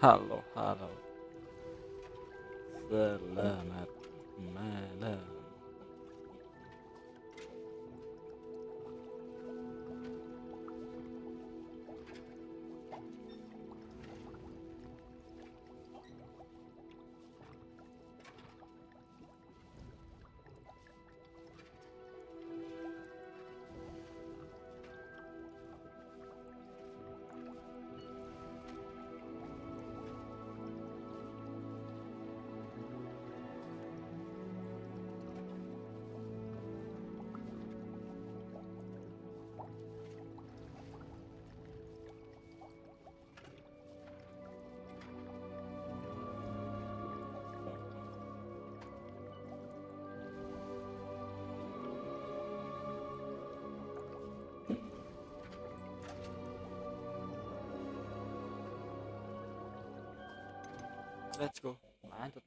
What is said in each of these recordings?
Halo, halo. Selamat malam. Let's go. Lanjut.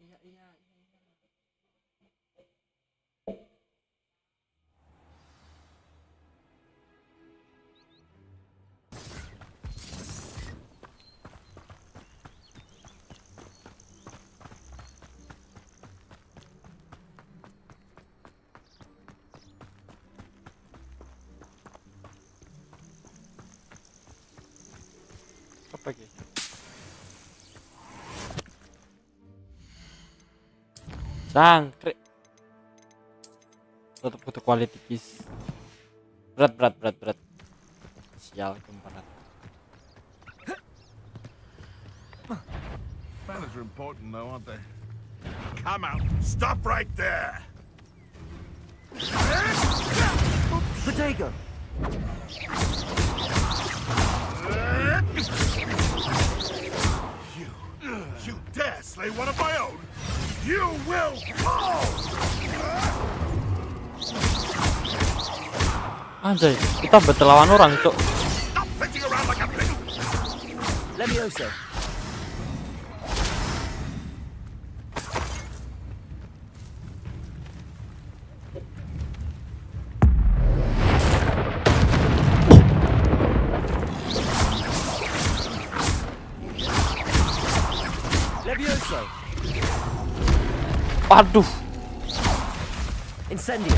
Iya. Apa lagi? Sangkrik. Tetap butuh quality keys. Berat. Sial keempat. Manners are important though, aren't they? Come out! Stop right there! Potato! You dare slay one of my own? You will fall! Anjay, kita berlawan orang, Cok. Stop sitting around like a pig! Leviosa! Leviosa! Waduh. Incendio!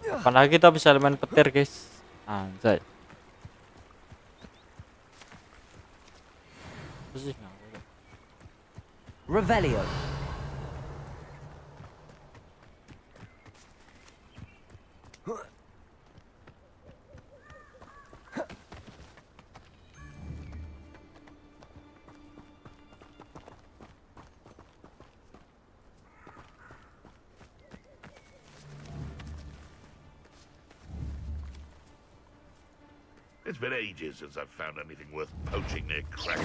Kapan lagi kita bisa main petir, guys? Anjay. Revelio! It's been ages since I've found anything worth poaching near Kraken.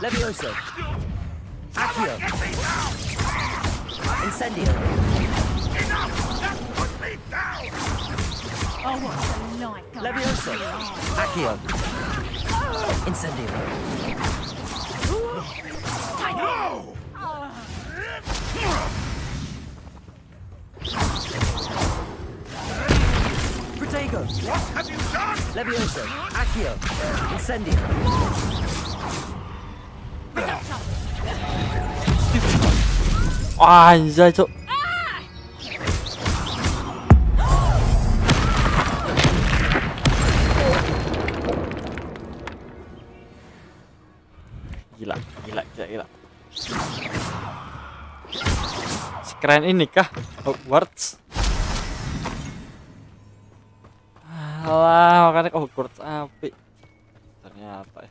Leviosa! Accio! Incendio! Enough! That put me down! Oh, what a night, guys. Leviosa! Accio! Incendio! No! Protego! What have you done? Leviosa! Accio! Incendio! Anjay, Cok. Gila. Sekeren ini kah Hogwarts? Alah, makanya Hogwarts api. Ternyata.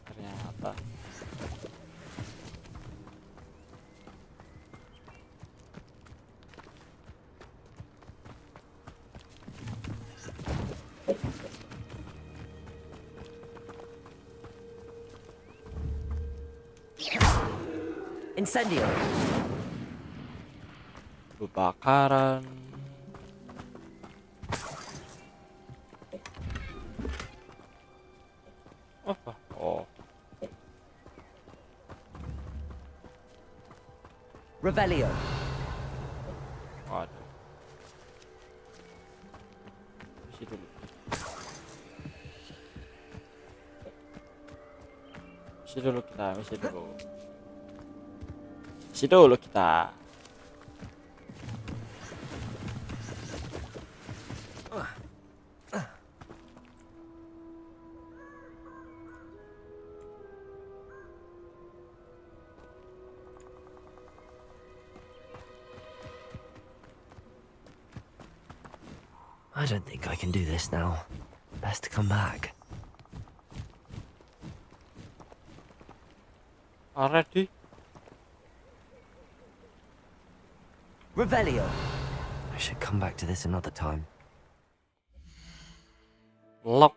Incendio! Kebakaran. Revelio. Waduh. Misi dulu. Misi dulu kita, misi dulu. Misi dulu kita. I don't think I can do this now. Best to come back. Already? Revelio. I should come back to this another time. Lock.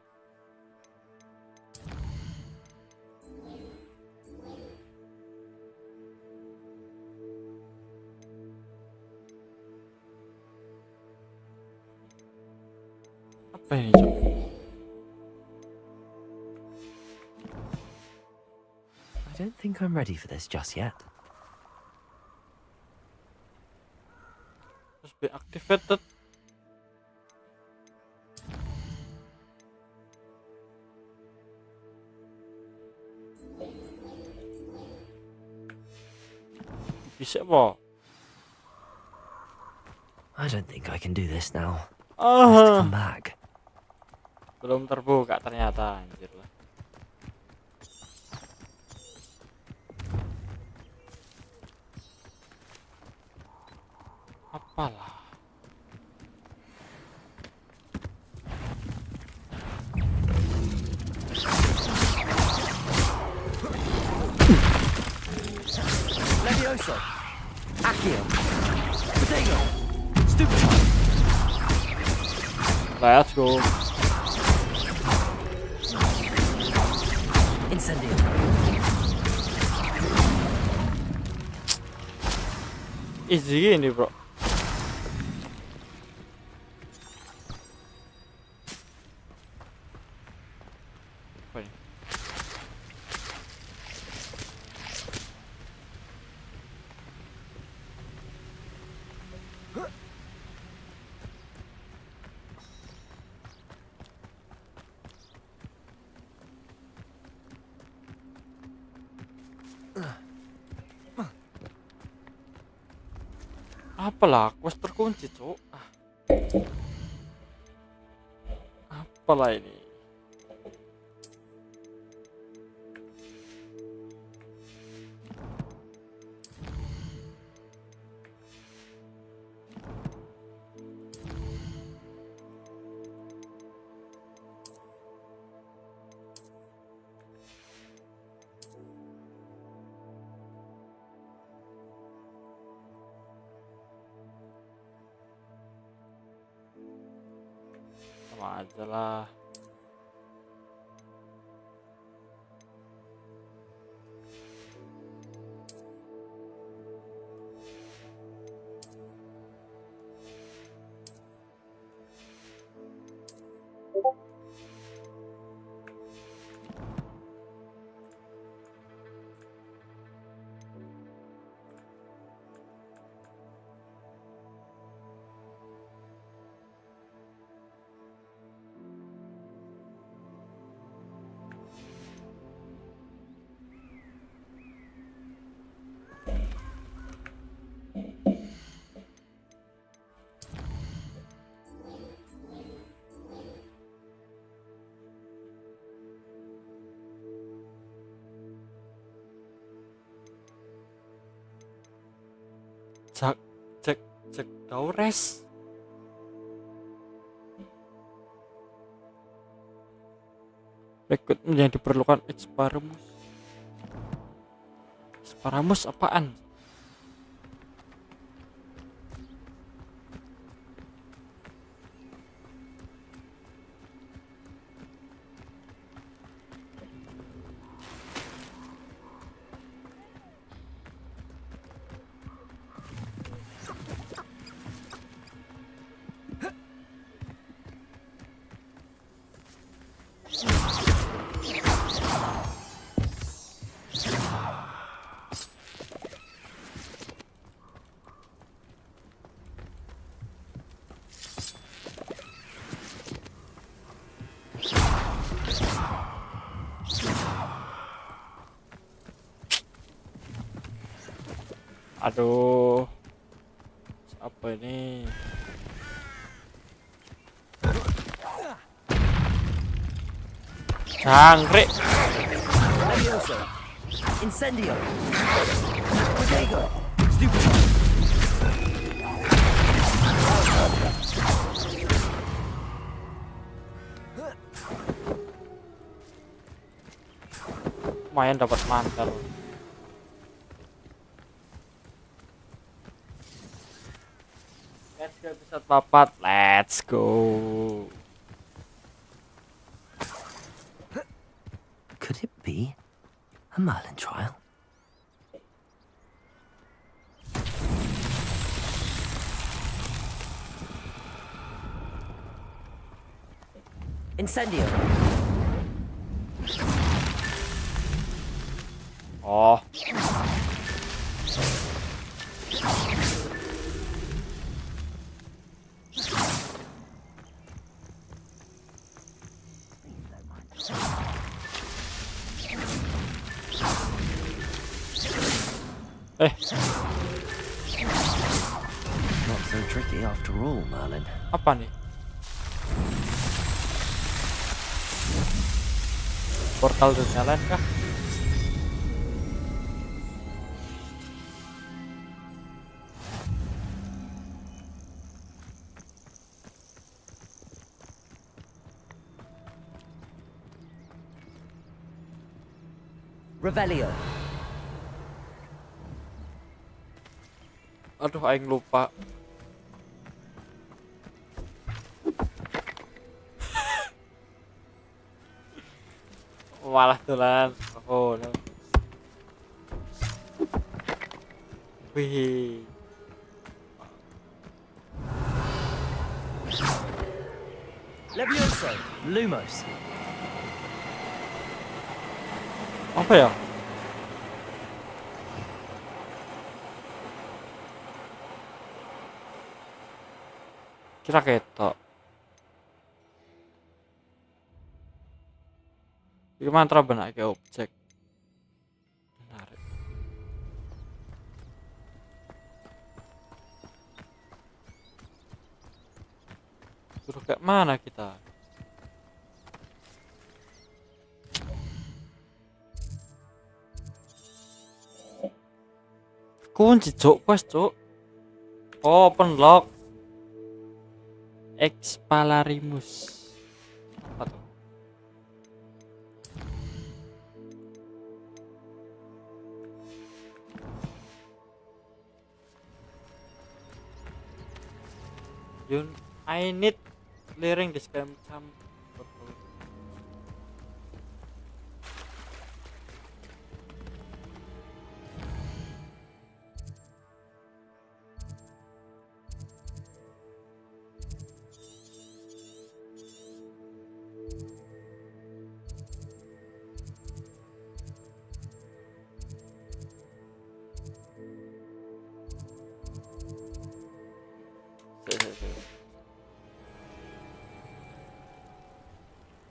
Apa ini, Cok? I don't think I'm ready for this just yet. Must be activated. Bisa apa? I don't think I can do this now. Best to come back. Belum terbuka ternyata, anjir lah. Apalah. Levioso. Accio. Potato. Stupefy. Let's go. Incendio. Easy ini, bro. Apa ini? Apalah, quest terkunci, Cuk. Apalah ini? Sama aja lah. Cek Daures. Rekrut yang diperlukan Exparamus. Exparamus apaan? Aduh. Apa ini? Jangkrik. Levioso. Incendio. Protego. Stupid. Lumayan dapat mantel. Let's go episode 4. Let's go. Could it be a Merlin trial? Incendio. Oh. Not so tricky after all, Merlin. Apa nih? Portal dunia lain kah? Revelio. Aduh, aing lupa. Malah tulan. Oh, no. Wih. Levioso. Lumos. Apa ya? Kira ketok. Iki mantra benak ke objek. Menarik. Suruh kayak mana kita? Kunci cuk, quest cuk. Open lock. Expalarimus. Apa tuh? I need clearing this game some.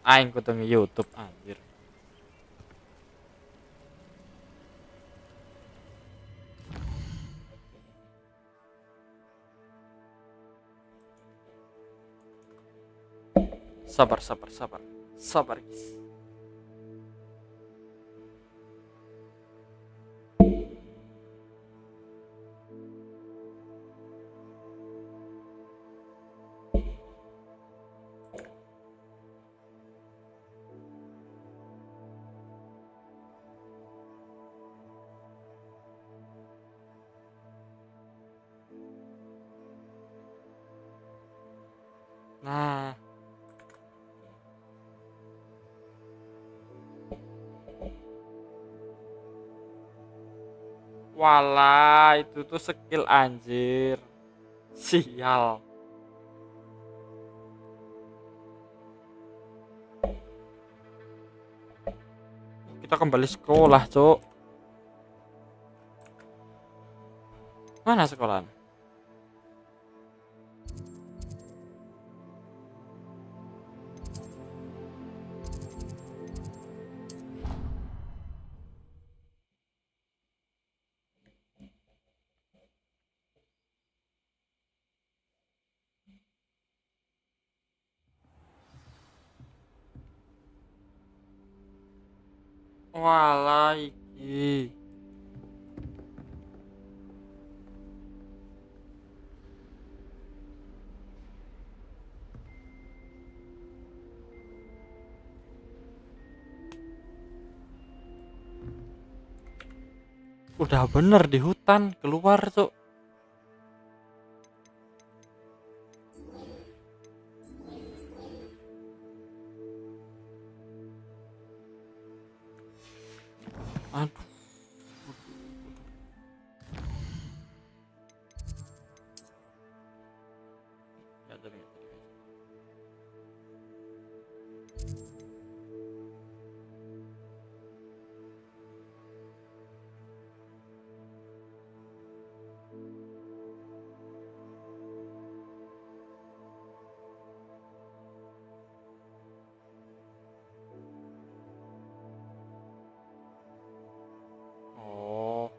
Aing kudu nge-YouTube anjir. Sabar, sabar, sabar. Sabar, guys. Nah, walah itu tuh skill anjir. Sial. Kita kembali sekolah, Cuk. Mana sekolahan? Walah iki. Udah bener di hutan, keluar cuk. Aduh. Ya, tapi. Oh.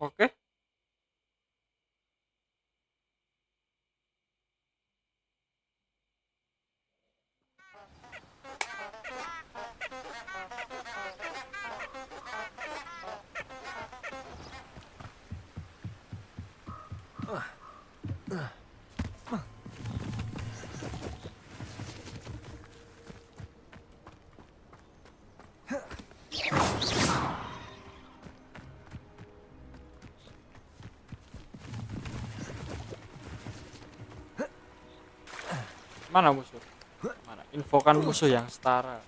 Oke. Mana musuh? Mana? Infokan musuh yang setara.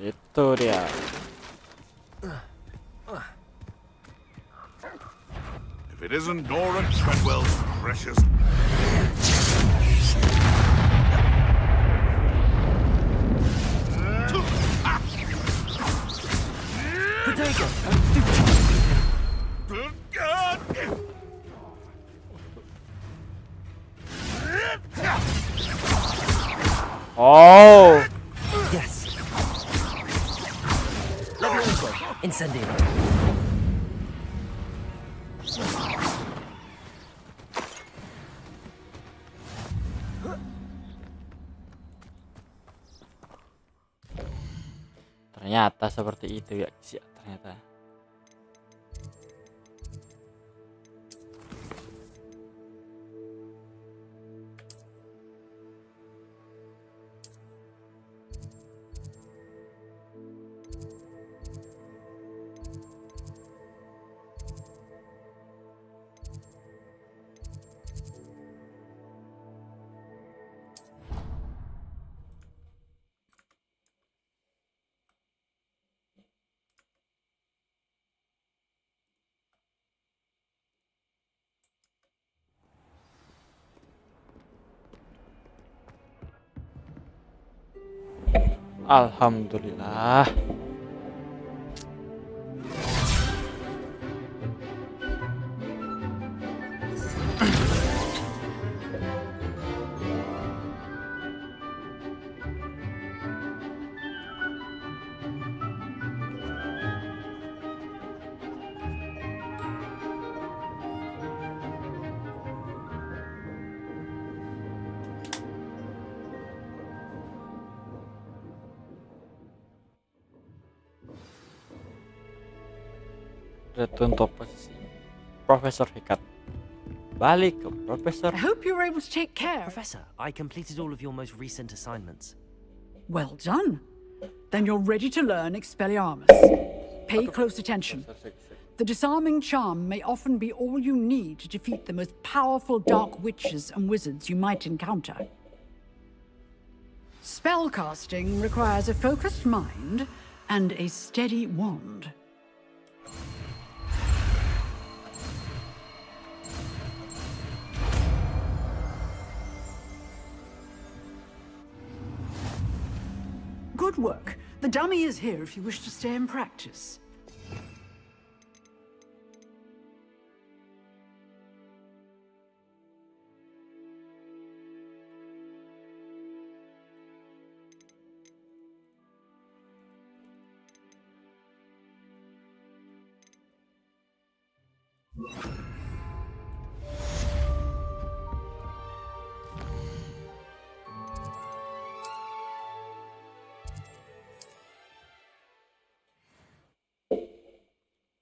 Itu dia. If it isn't Nora Treadwell's precious. Oh. Yes. Levioso. Incendio. Ternyata seperti itu ya, guys, ya, ternyata. Alhamdulillah. Return to posisi Profesor Hecat. Balik ke Profesor. I hope you were able to take care. Professor, I completed all of your most recent assignments. Well done. Then you're ready to learn Expelliarmus. Pay close attention. The disarming charm may often be all you need to defeat the most powerful dark witches and wizards you might encounter. Spellcasting requires a focused mind and a steady wand. Good work. The dummy is here if you wish to stay and practice.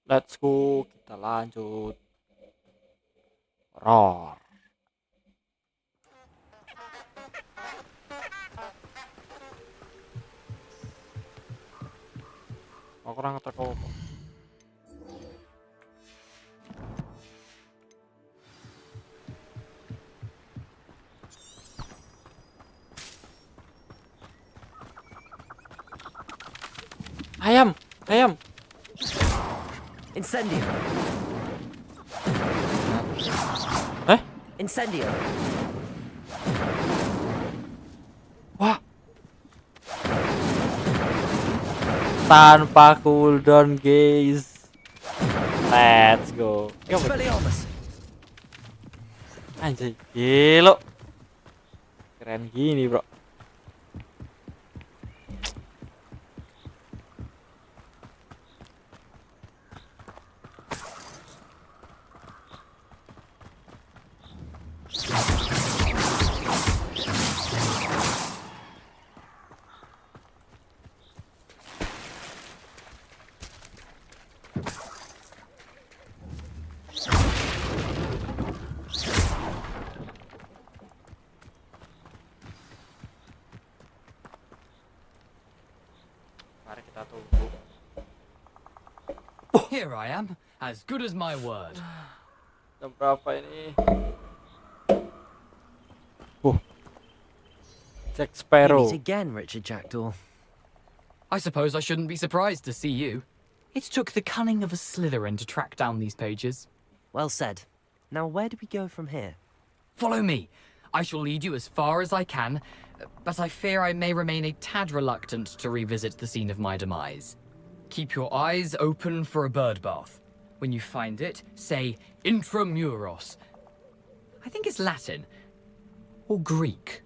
Let's go, kita lanjut. Roar. Aku kurang ngetek apa. Ayam, ayam. Incendio. Eh? Incendio. Wah. Tanpa cooldown, guys. Let's go. Expelliarmus. Anjay, gila. Keren gini, bro. Mari kita tunggu. Here I am, as good as my word. Jam berapa ini? Jack You Sparrow. meet again, Richard Jackdaw. I suppose I shouldn't be surprised to see you. It took the cunning of a Slytherin to track down these pages. Well said. Now where do we go from here? Follow me. I shall lead you as far as I can, but I fear I may remain a tad reluctant to revisit the scene of my demise. Keep your eyes open for a bird bath. When you find it, say intramuros. I think it's Latin. Or Greek.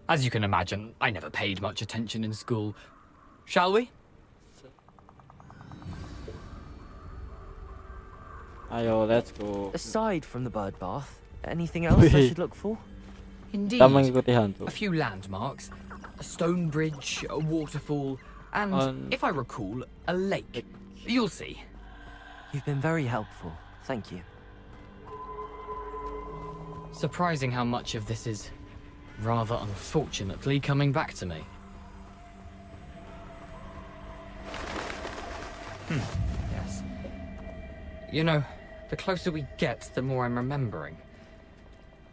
As you can imagine, I never paid much attention in school. Shall we? Ayo, let's go. Aside from the bird bath, anything else I should look for? Indeed. Kita mengikuti hantu. A few landmarks, a stone bridge, a waterfall, and, if I recall, a lake. You'll see. You've been very helpful. Thank you. Surprising how much of this is, rather unfortunately, coming back to me. Yes. You know, the closer we get, the more I'm remembering.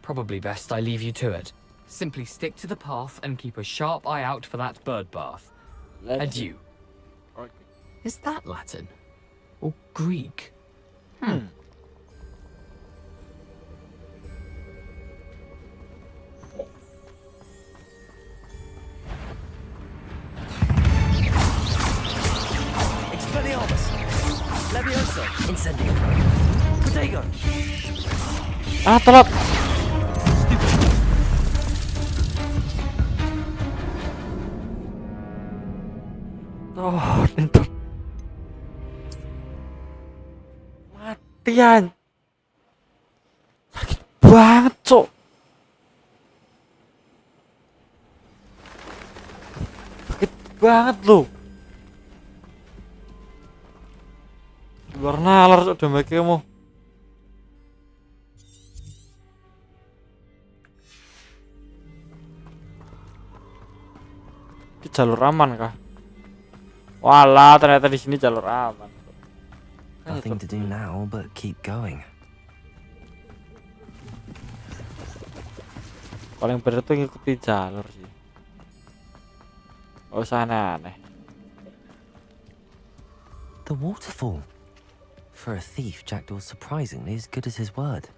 Probably best I leave you to it. Simply stick to the path and keep a sharp eye out for that bird bath. Adieu. Okay. Is that Latin? Or Greek? Expelliarmus. Levioso. Incendio. Protego. Ah, telat. Oh, bentar. Matian. Sakit banget, cok. Sakit banget loh. Luar nalar cok damai kamu. Di jalur aman kah? Walah, ternyata di sini jalur aman. Nothing to do now but keep going. Paling bener tuh ngikuti jalur sih. Gak usah aneh-aneh. The waterfall. For a thief, Jackdaw's surprisingly as good as his word.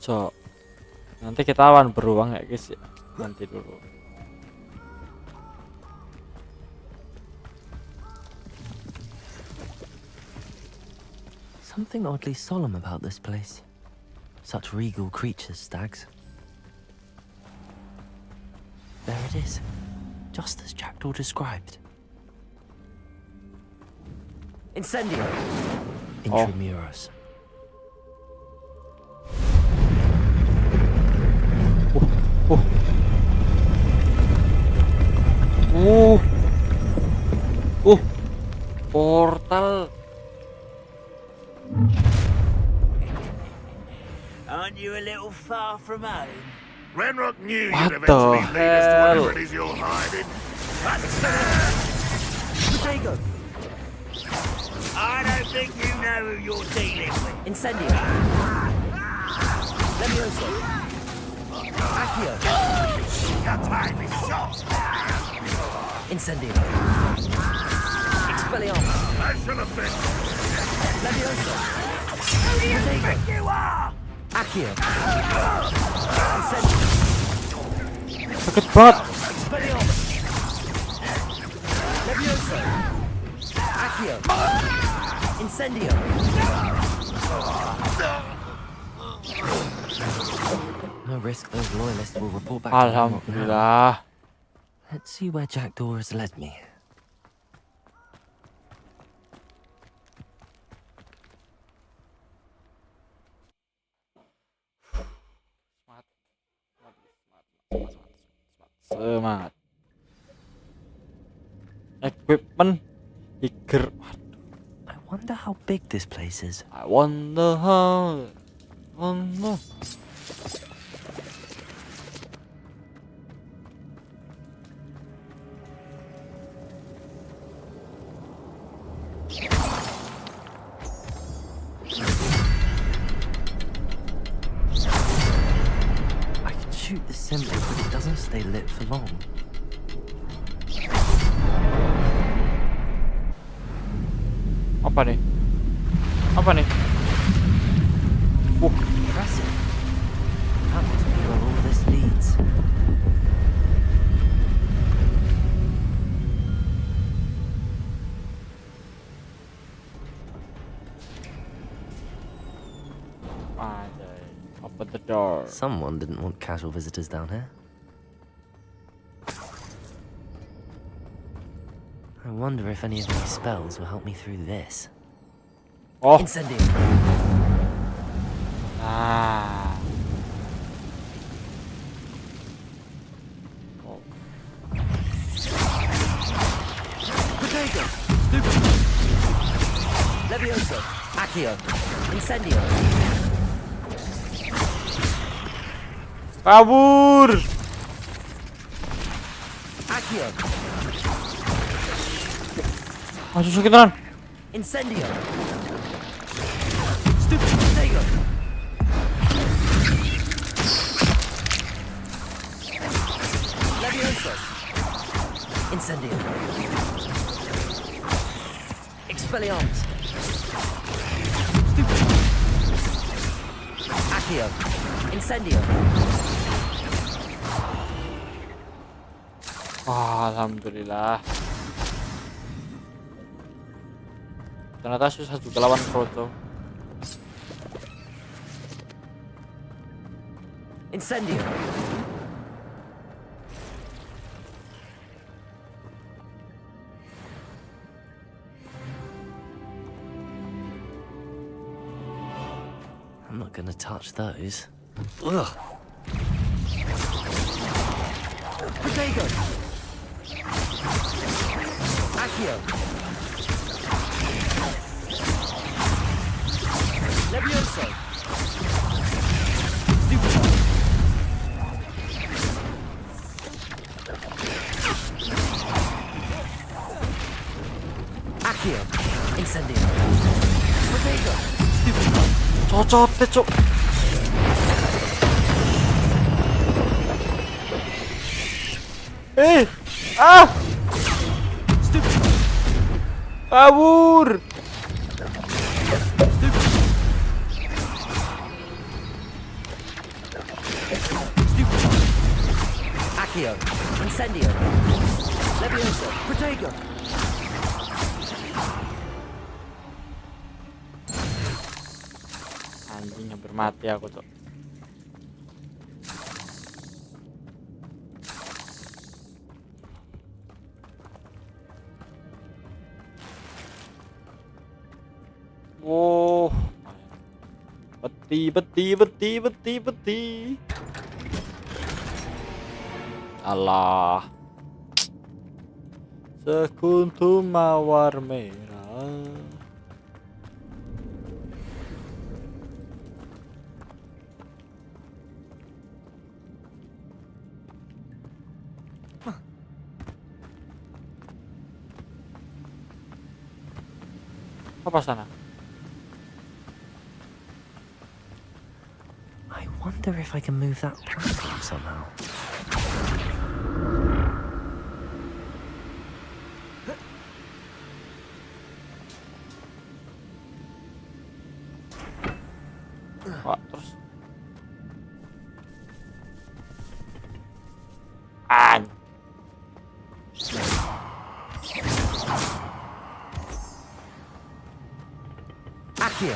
So, nanti kita awan beruang ya guys ya. Nanti dulu. Something oddly solemn about this place. Such regal creatures, stags. There it is, just as Jackdaw described. Incendio. Oh. Intramuros. Portal. Aren't you a little far from home? Renrock knew What you'd eventually the lead us to hell? whatever it is you're hiding. Protego. I don't think you know who you're dealing with. Incendio. Levioso. Accio. Your time is short. Incendio. Expelliarmus. I should have been. Levioso. Who do you think you are? Accio. Incendio. Sakit banget. Expelliarmus. Levioso. Accio. Incendio. No risk those loyalists will report back to Lanjut now. Alhamdulillah. Let's see where Jackdaw has led me. Semangat. Equipment bigger. I wonder how big this place is. I wonder how. Wonder. I can shoot the symbol, but it doesn't stay lit for long. Apa nih? Apa nih? Impressive. That must be where all this leads. Open the door. Someone didn't want casual visitors down here. I wonder if any of these spells will help me through this. Oh. Incendio. Ah. Oh. Protego. Stupid. Levioso. Accio. Incendio. Kabur. Accio. Maju sekitaran. Incendio. Stupid. Protego. Levioso. Incendio. Expelliarmus. Stupid. Accio. Incendio. Alhamdulillah. Ternyata susah juga lawan Proto. Incendio. I'm not gonna touch those. Ugh. Protego. Accio. Levioso. Stupid. Accio. Incendio. Protego. Stupid. Cocot deh, Cok. Ah! Stupid. Kabur. Accio. Incendio. Levioso. Protego. Anjing, hampir mati aku, Cok. Beti. Allah. Sekuntum mawar merah. Apa sana? I wonder if I can move that platform somehow. Wah, terus an Accio!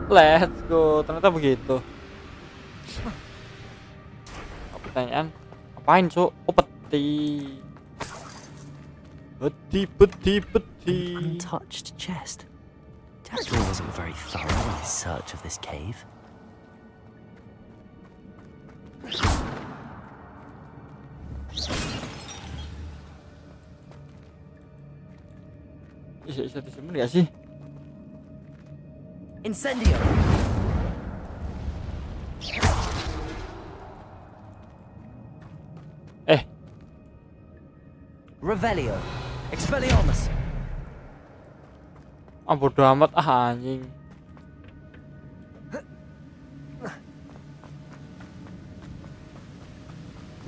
let's go. Ternyata begitu. Pertanyaan, apain cuk? Oh, peti. Untouched chest. Jackdaw wasn't very thorough in his search of this cave. Bisa disimpan gak sih? Incendio! Revelio! Expelliarmus! Bodo amat anjing.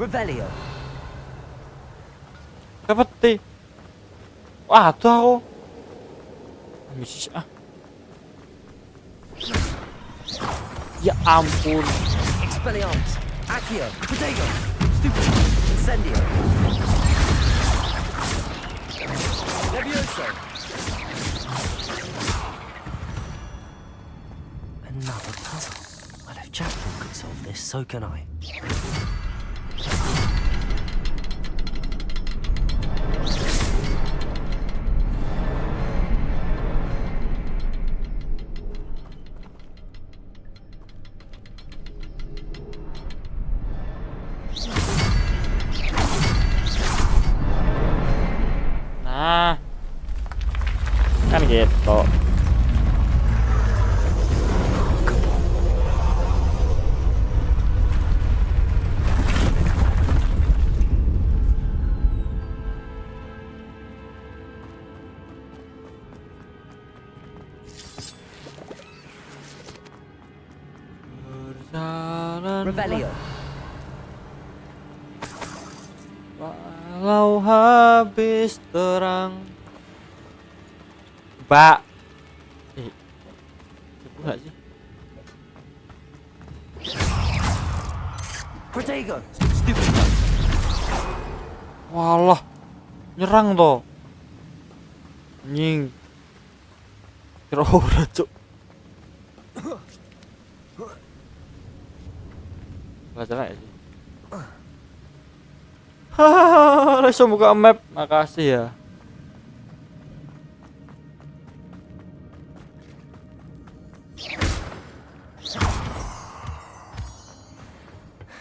Revelio! Ke peti. Wah, tuh aku. Misis ah. Ya ampun. Expelliarmus! Accio! Protego! Stupid! Incendio! Levioso! Another puzzle. Well, if Jackdaw could solve this, so can I. Nah, kan gitu. Revelio! Walau habis terang. Mbak. Itu enggak sih? Protego! Stupid! Walah. Nyerang toh. Anjing. Kira ora, cuk. Pelajaran ya sih. Hahaha, langsung buka map. Makasih ya.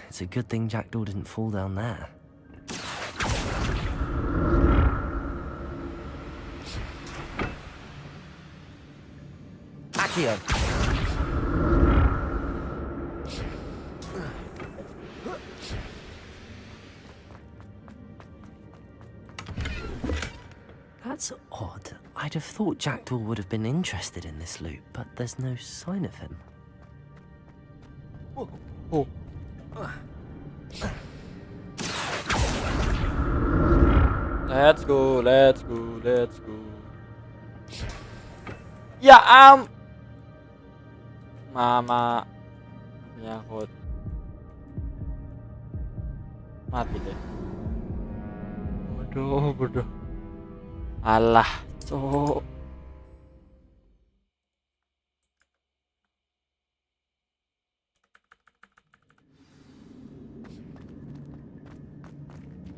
It's a good thing Jackdaw didn't fall down there. Accio! That's odd. I'd have thought Jackdaw would have been interested in this loot, but there's no sign of him. Oh. Let's go. Ya Mama nyangkut. Mati deh. Bodoh. Alah, cok.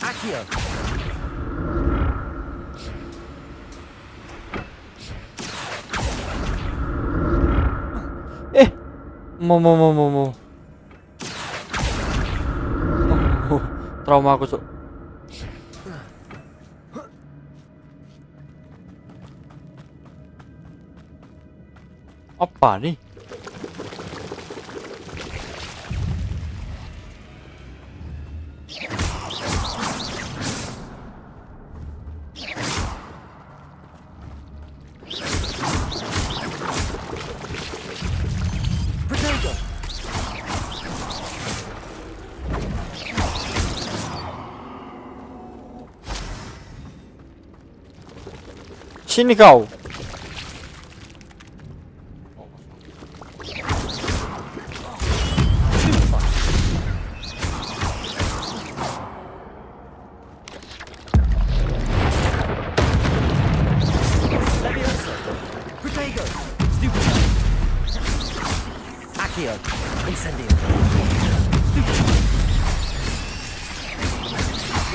Accio. Mau. Trauma aku, Cuk. Apa nih? Sini kau. Accio. Incendio.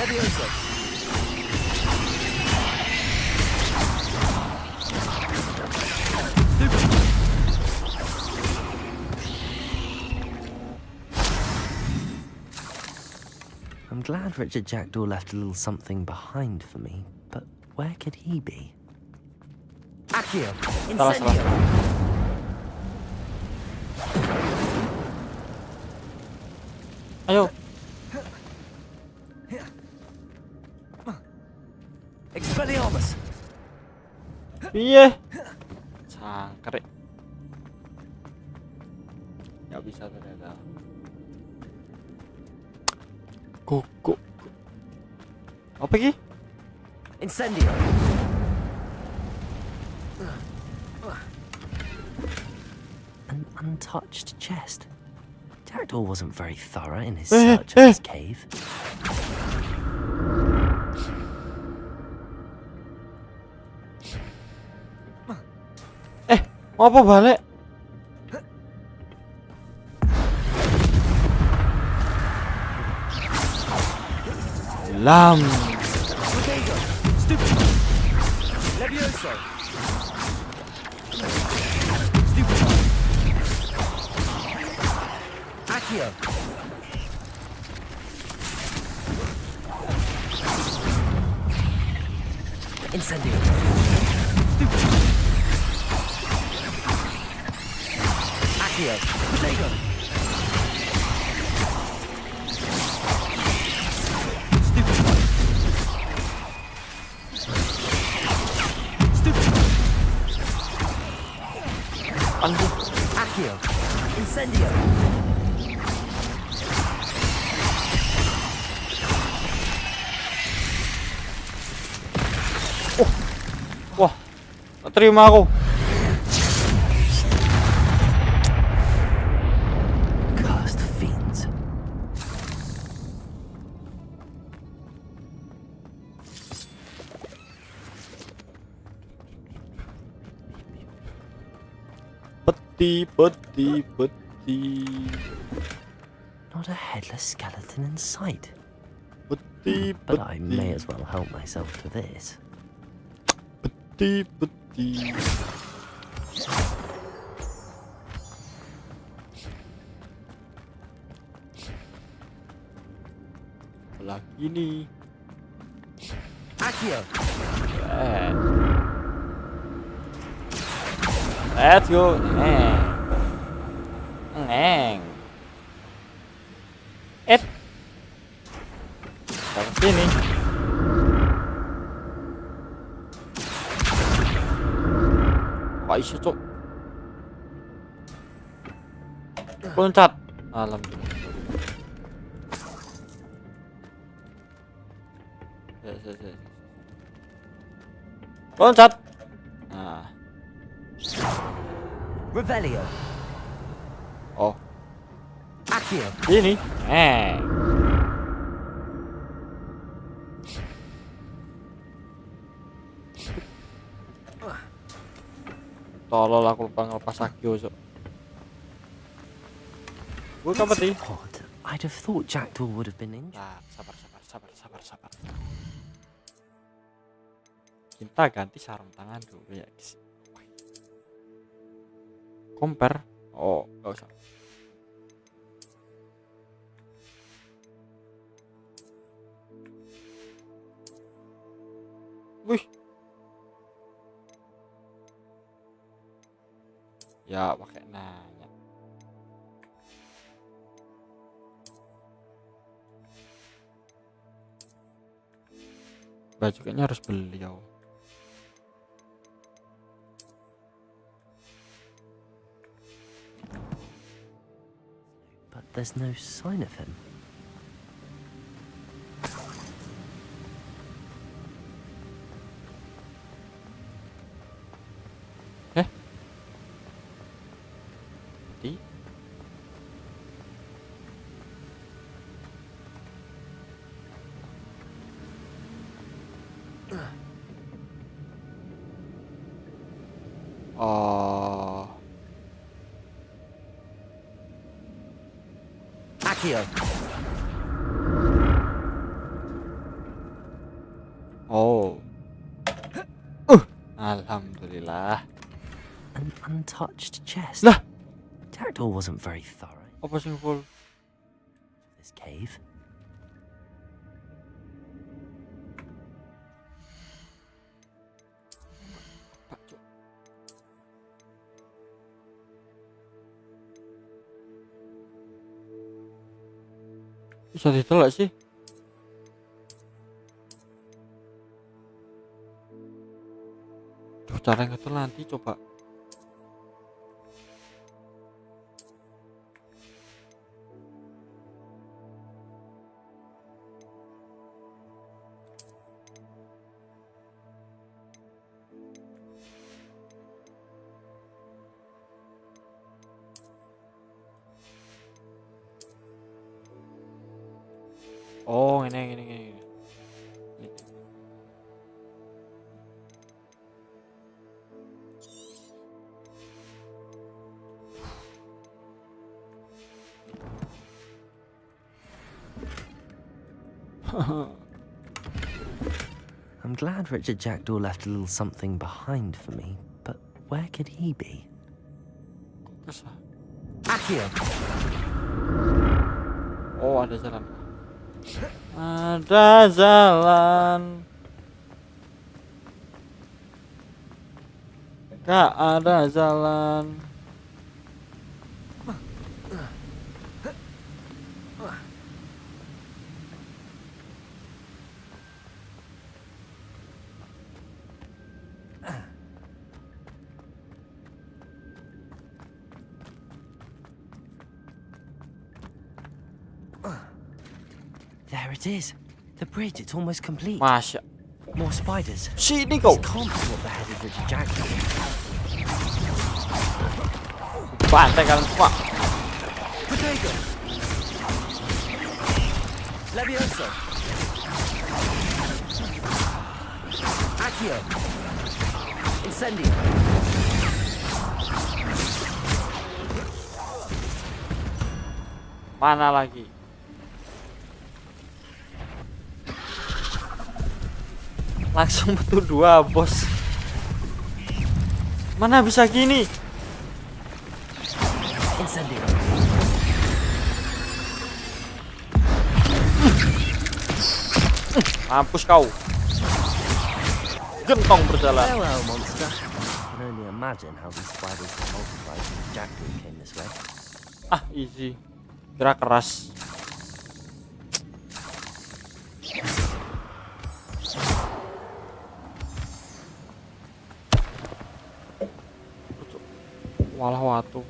Levioso. I'm glad Richard Jackdaw left a little something behind for me, but where could he be? Accio. Incendio. Ayo. Expelliarmus. Iya. Sangkrik. Nggak bisa ternyata. Kok. Apa ki? Incendio. An untouched chest. Jackdaw wasn't very thorough in his search of his cave. Mau apa balik? Lam. Levioso. Accio. Incendio. Accio. Potato. Accio. Incendio. Wah, tak terima aku. Cursed fiends. Peti. Not a headless skeleton in sight. Peti. But I may as well help myself to this. Peti. Lagi nih. Accio. Let's go. Neng. Sampai sini. Wah, isu cok. Loncat. Alhamdulillah. Loncat. Nah. Revelio. Oh, Accio. ini. Tolol aku lupa ngelepas Akio, Cok. Gue kapan sih? Odd. I'd have thought Jackdaw would have been in. Nah, sabar. Kita ganti sarung tangan dulu ya guys. Compare. Oh, nggak usah. Wih. Ya, pakai nanya. Baju kayaknya harus beli ya. But there's no sign of him. Di. Oh. Accio! Oh. Alhamdulillah. An untouched chest. Lah. Jackdaw wasn't very thorough. Apa sing full? This cave. Bisa ditolak sih. Duh, cara ngetul nanti coba. Oh, ini. I'm glad Richard Jackdaw left a little something behind for me, but where could he be? Kesah. Accio! Oh, ada jalan. Ada jalan. Gak ada jalan. There it is. The bridge, it's almost complete. Masya. More spiders. Sini kau. This can't be what the head of Richard Jackdaw. Bantai kalian semua. Potato! Levioso! Accio! Incendio! Mana lagi? Langsung betul dua, bos. Mana bisa gini? Incendio! Mampus kau. Gentong berjalan. Farewell, monster. I can only imagine how these spiders were multiplied when Jackdaw came this way. Ah, easy. Kira keras. Walah watu.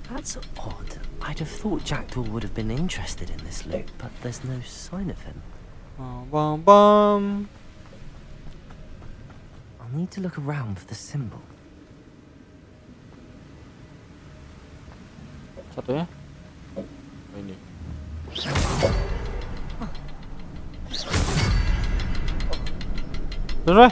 That's odd. I'd have thought Jackdaw would have been interested in this loot, but there's no sign of him. Bam bam. I'll need to look around for the symbol. Satunya. Oh, ini. Sudah.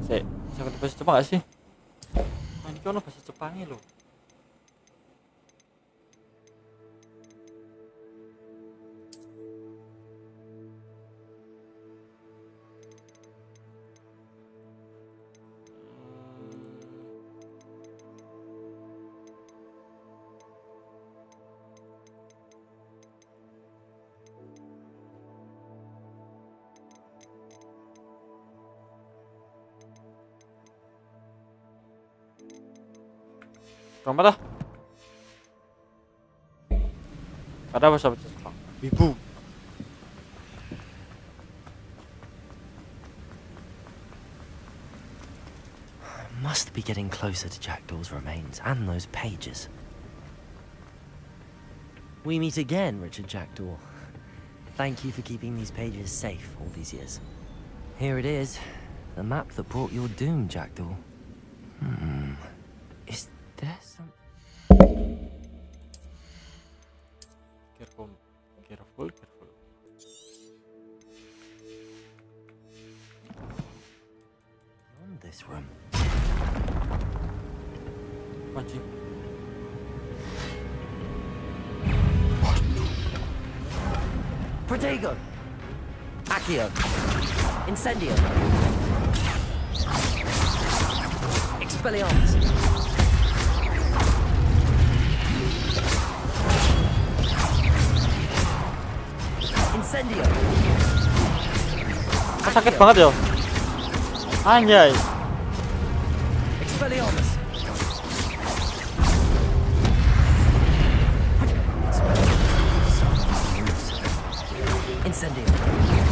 Bisa ngerti bahasa Jepang gak sih? Nah, ini kan bahasa Jepangnya loh. Kurang apa dah? Ada bahasa Jepang. Ibu. Must be getting closer to Jackdaw's remains and those pages. We meet again, Richard Jackdaw. Thank you for keeping these pages safe all these years. Here it is, the map that brought your doom, Jackdaw. Is there some... Careful, careful, careful. Beyond this room. Anjing. Protego! Accio! Incendio! Expelliarmus! Incendio! Oh, sakit banget ya. Anjay. Expelliarmus! Incendio!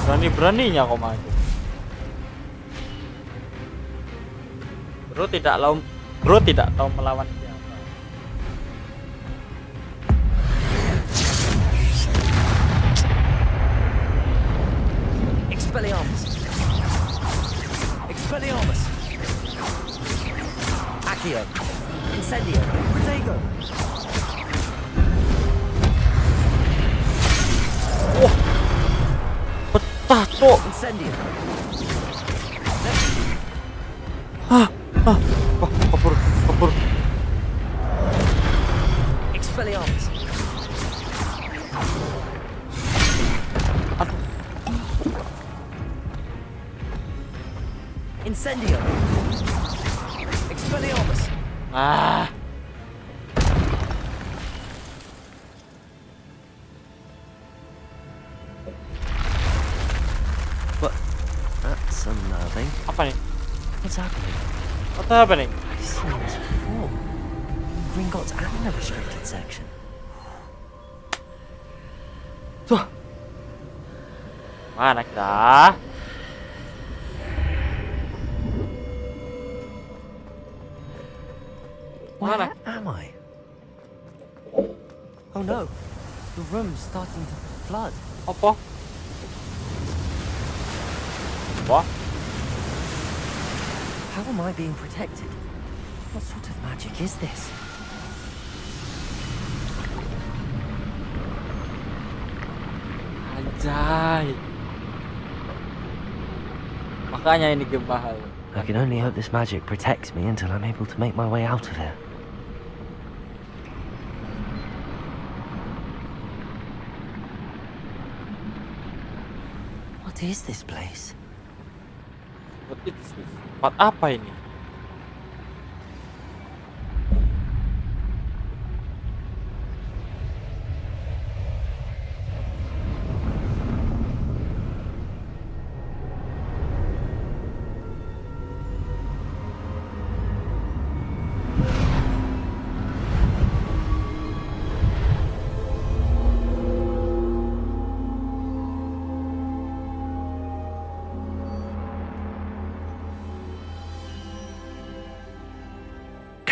Berani-beraninya kau maju. Bro tidak tahu melawan siapa. Expelliarmus! Expelliarmus! Accio! Incendio! Protego! Betah tuh. Incendio! Kabur. Expelliarmus! Aduh. Incendio! Expelliarmus! Ah. But that's unnerving. Apa nih? What's happening? What's happening? I've seen this before. Gringotts and the restricted section. Tuh. Mana kita? Where Mana? am I? Oh no, the room's starting to flood. Apa? Wah. How am I being protected? What sort of magic is this? Anjay. Makanya ini game mahal. I can only hope this magic protects me until I'm able to make my way out of here. What is this place? What is this? Tempat apa ini?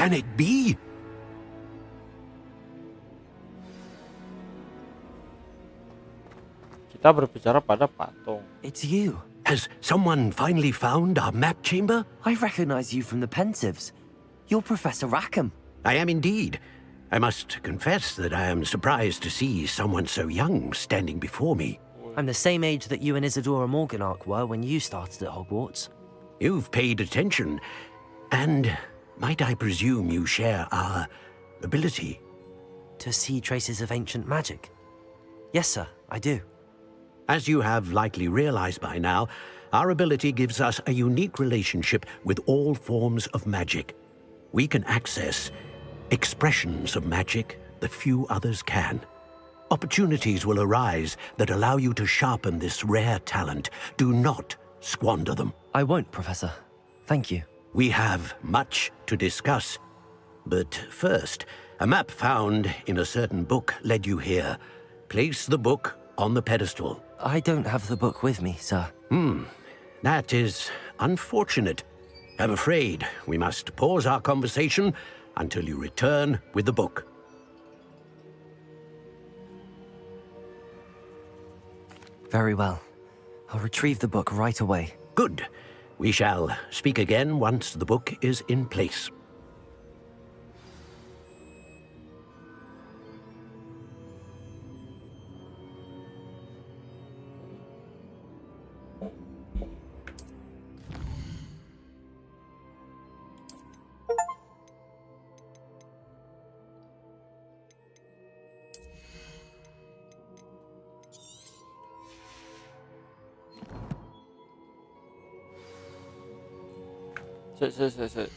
Can it be? Kita berbicara pada patung. It's you. Has someone finally found our map chamber? I recognize you from the Pensieves. You're Professor Rackham. I am indeed. I must confess that I am surprised to see someone so young standing before me. I'm the same age that you and Isadora Morganach were when you started at Hogwarts. You've paid attention, and might I presume you share our ability? To see traces of ancient magic? Yes, sir, I do. As you have likely realized by now, our ability gives us a unique relationship with all forms of magic. We can access expressions of magic that few others can. Opportunities will arise that allow you to sharpen this rare talent. Do not squander them. I won't, Professor. Thank you. We have much to discuss. But first, a map found in a certain book led you here. Place the book on the pedestal. I don't have the book with me, sir. That is unfortunate. I'm afraid we must pause our conversation until you return with the book. Very well. I'll retrieve the book right away. Good. We shall speak again once the book is in place. Sit.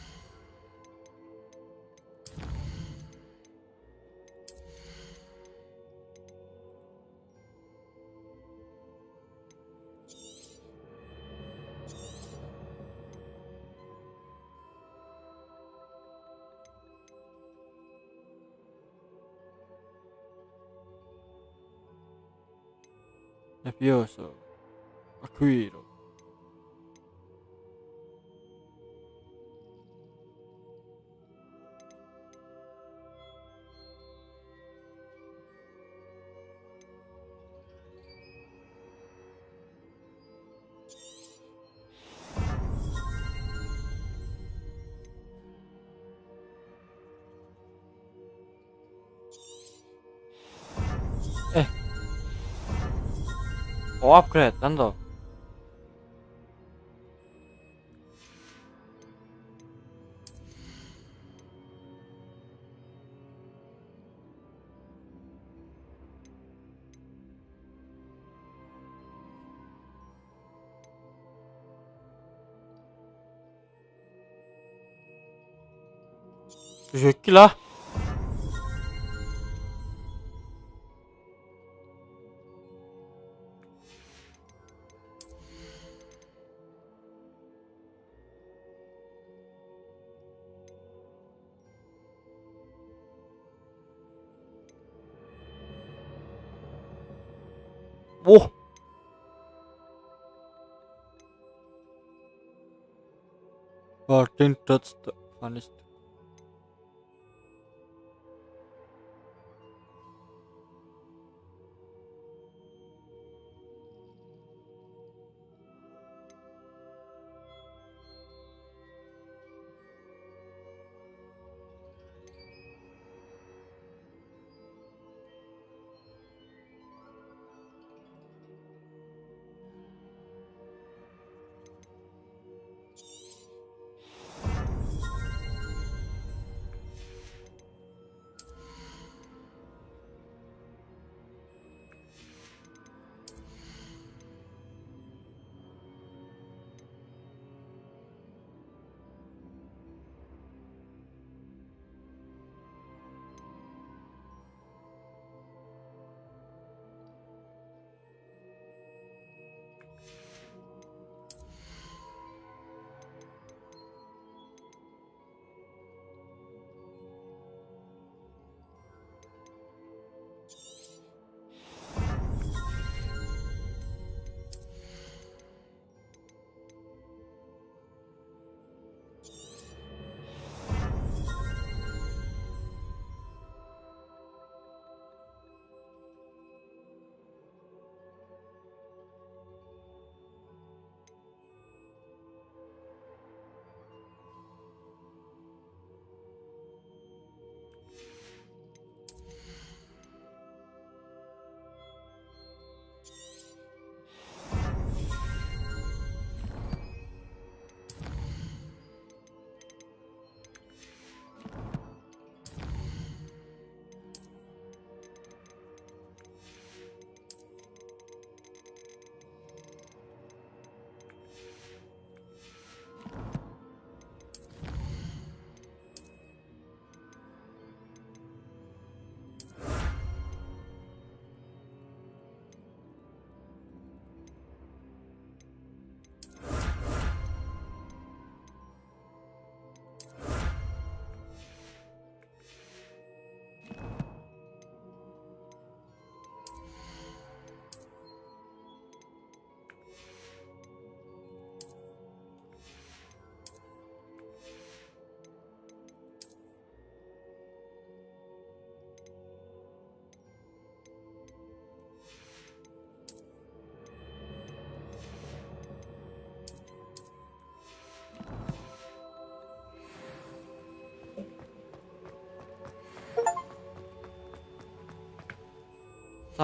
Nervioso. Acquiro. Oh, upgrade, tanto. Şu şekil ha. Oh. Martin touched the funniest.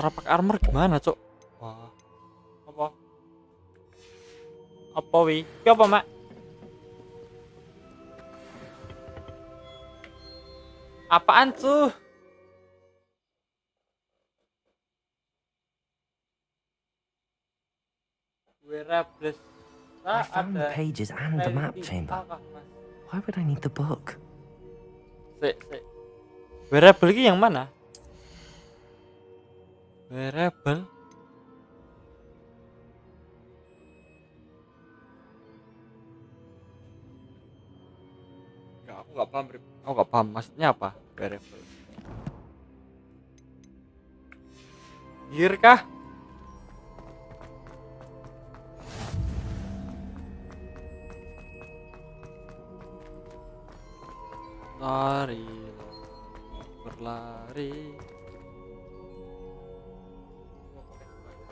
Cara pakai armor gimana, Cok? Wah. Apa wi? Ki apa, Mak? Apaan tuh? Wearables. I found the pages and the map chamber. Why would I need the book? Sik. Wearable ini yang mana? Wearable. Enggak, aku nggak paham. Aku nggak paham maksudnya apa? Wearable. Gear kah? Lari, berlari.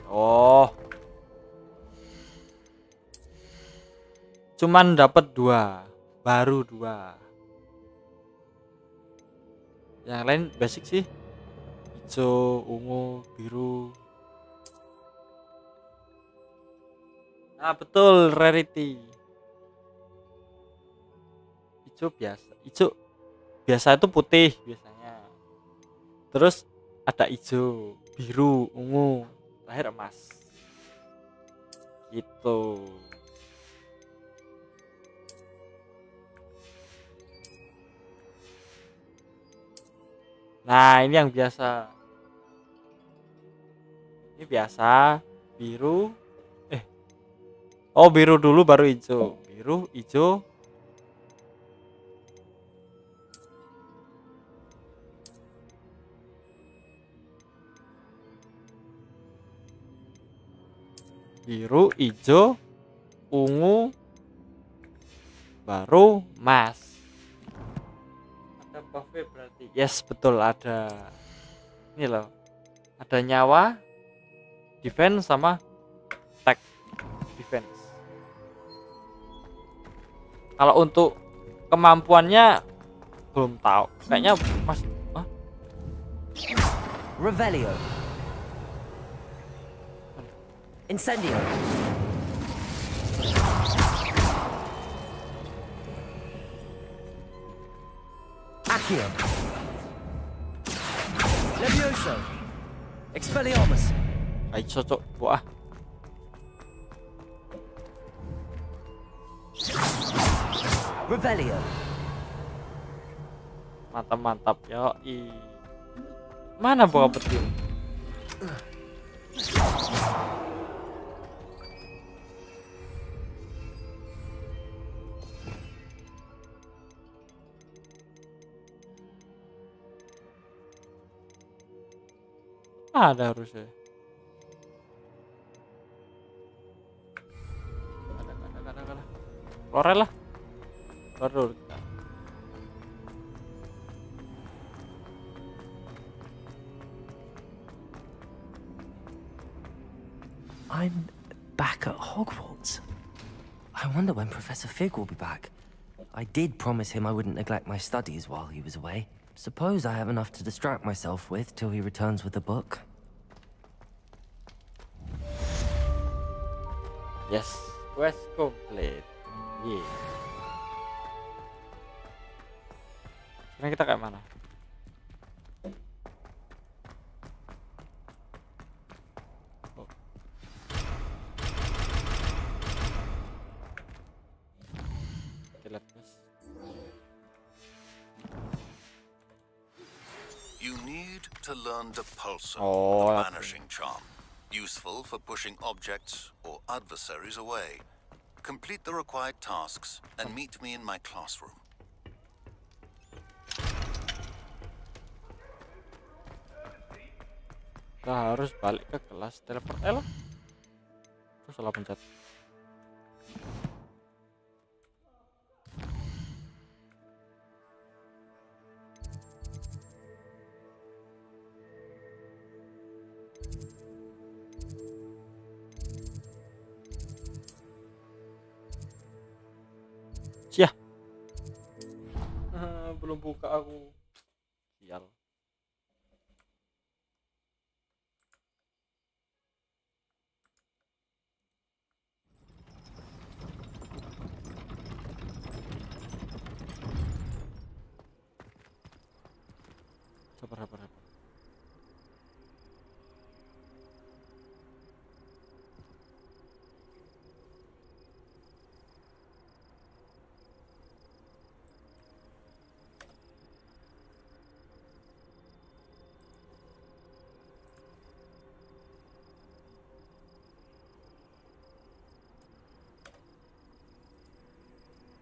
Oh, cuman dapat 2, baru 2. Yang lain basic sih, hijau, ungu, biru. Nah betul, rarity. Hijau biasa itu putih biasanya. Terus ada hijau, biru, ungu, terakhir emas. Gitu. Nah, ini yang biasa. Ini biasa, biru. Oh, biru dulu baru hijau. Biru, hijau. Biru, hijau, ungu, baru emas. Ada buffet berarti. Yes, betul ada. Ini loh. Ada nyawa, defense sama attack defense. Kalau untuk kemampuannya belum tahu. Kayaknya Mas Revelio. Incendio. Accio. Levioso. Expelliarmus. Ay, cocok buah. Revelio. Mantap yo. Mana buah petir? Ada harusnya. Ada. Lorel lah. Baru kita. I'm back at Hogwarts. I wonder when Professor Fig will be back. I did promise him I wouldn't neglect my studies while he was away. Suppose I have enough to distract myself with till he returns with the book. Yes, quest complete. Yeah. Sekarang kita kayak mana? Oh. Kita lihat guys. You need to learn Depulsum, Oh, the vanishing charm. Useful for pushing objects or adversaries away. Complete the required tasks and meet me in my classroom. Kita harus balik ke kelas teleport lah. Terus salah pencet. Cia. Belum buka aku. Sial.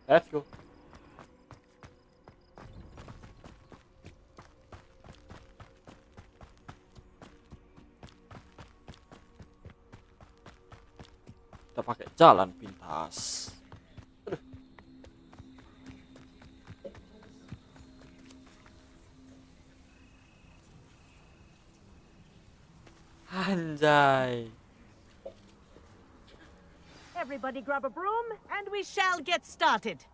Let's go. Kita pakai jalan pintas. Aduh. Anjay. Everybody grab a broom, and we shall get started.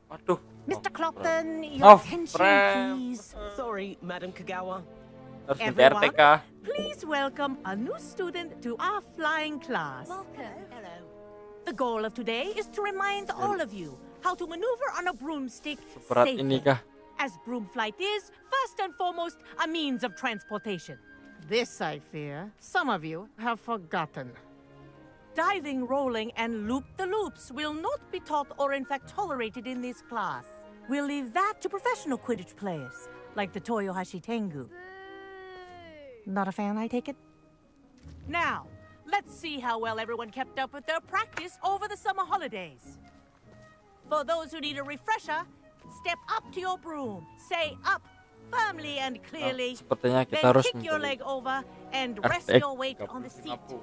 Waduh. Mr. Clopton, your Oh, attention, friend. please. Sorry, Madam Kagawa. Harus ganti Everyone, RTK. please welcome a new student to our flying class. Welcome. Hello. The goal of today is to remind all of you how to maneuver on a broomstick Seberat ini safely. kah? As broom flight is, first and foremost, a means of transportation. This, I fear, some of you have forgotten. Diving, rolling, and loop-the-loops will not be taught or in fact tolerated in this class. We'll leave that to professional Quidditch players, like the Toyohashi Tengu. Not a fan, I take it? Now, let's see how well everyone kept up with their practice over the summer holidays. For those who need a refresher, step up to your broom, say up firmly and clearly, Sepertinya kita then harus kick your membeli leg over and rest RTX your weight on the seat. 3050.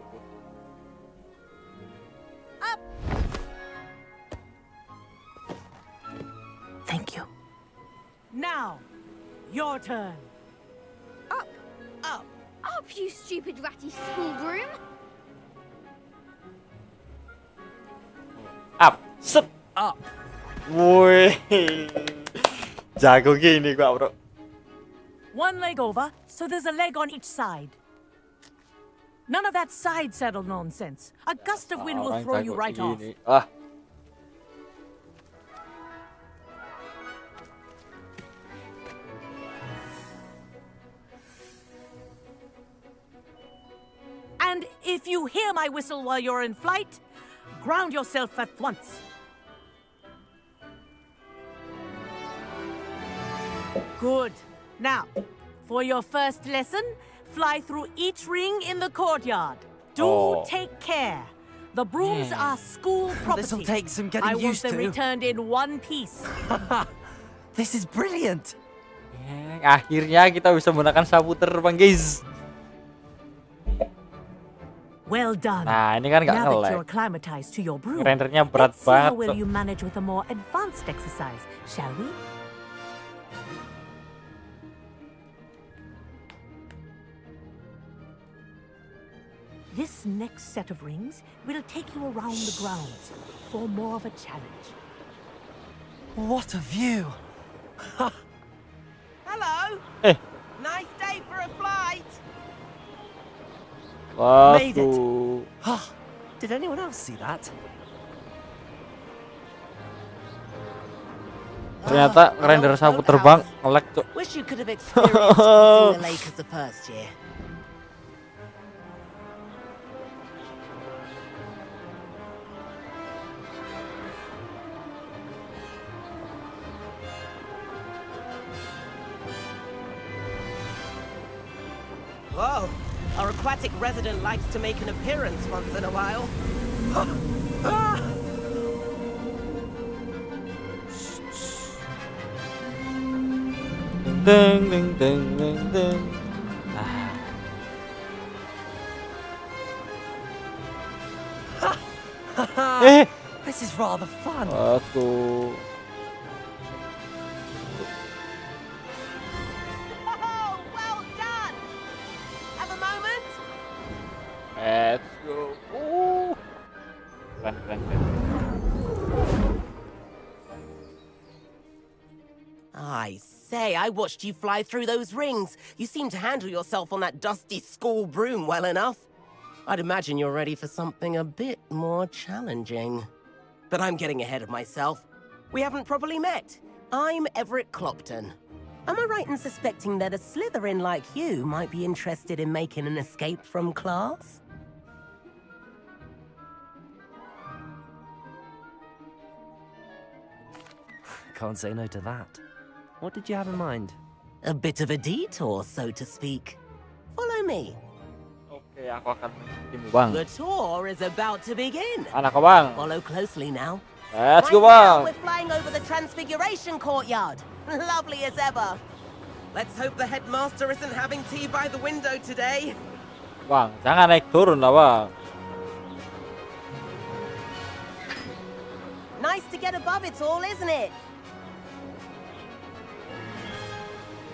Up! Thank you. Now, your turn. Up, you stupid ratty school broom. Up, set, Up. woi, jago gini gua bro. One leg over, so there's a leg on each side. None of that side saddle nonsense. A gust of wind will Orang throw you jago right off. gini. Ah, And if you hear my whistle while you're in flight, ground yourself at once. Good. Now, for your first lesson, fly through each ring in the courtyard. Do Oh. take care. The brooms are school property. This'll take some getting I want used them to. returned in one piece. This is brilliant. akhirnya kita bisa menggunakan sapu terbang guys. Well done. Nah ini kan nggak Now that nge-lag. you're acclimatized to your broom, Rendernya berat let's see how banget. well Cok. you manage with a more advanced exercise, shall we? This next set of rings will take you around the grounds for more of a challenge. What a view. Hello. Eh. Nice day for a flight. Made it. Waduh. Did anyone else see that? Ternyata render sapu terbang nge-lag cok. Wish you could have experienced crossing the lake as a first year. Whoa, our aquatic resident likes to make an appearance once in a while. Ding ding ding ding ding. Eh, This is rather fun. waduh. Oh, well done. Have a moment. Let's go. Keren keren keren. I say, I watched you fly through those rings. You seem to handle yourself on that dusty school broom well enough. I'd imagine you're ready for something a bit more challenging. But I'm getting ahead of myself. We haven't properly met. I'm Everett Clopton. Am I right in suspecting that a Slytherin like you might be interested in making an escape from class? Can't say no to that. What did you have in mind? A bit of a detour, so to speak. Follow me. Oke. Oke, aku akan mengikutimu, Bang. The tour is about to begin. Mana kau, Bang? Follow closely now. Let's go, Right now, Bang. we're flying over the Transfiguration courtyard. Lovely as ever. Let's hope the headmaster isn't having tea by the window today. Bang, jangan naik turun lah, Bang. Nice to get above it all, isn't it?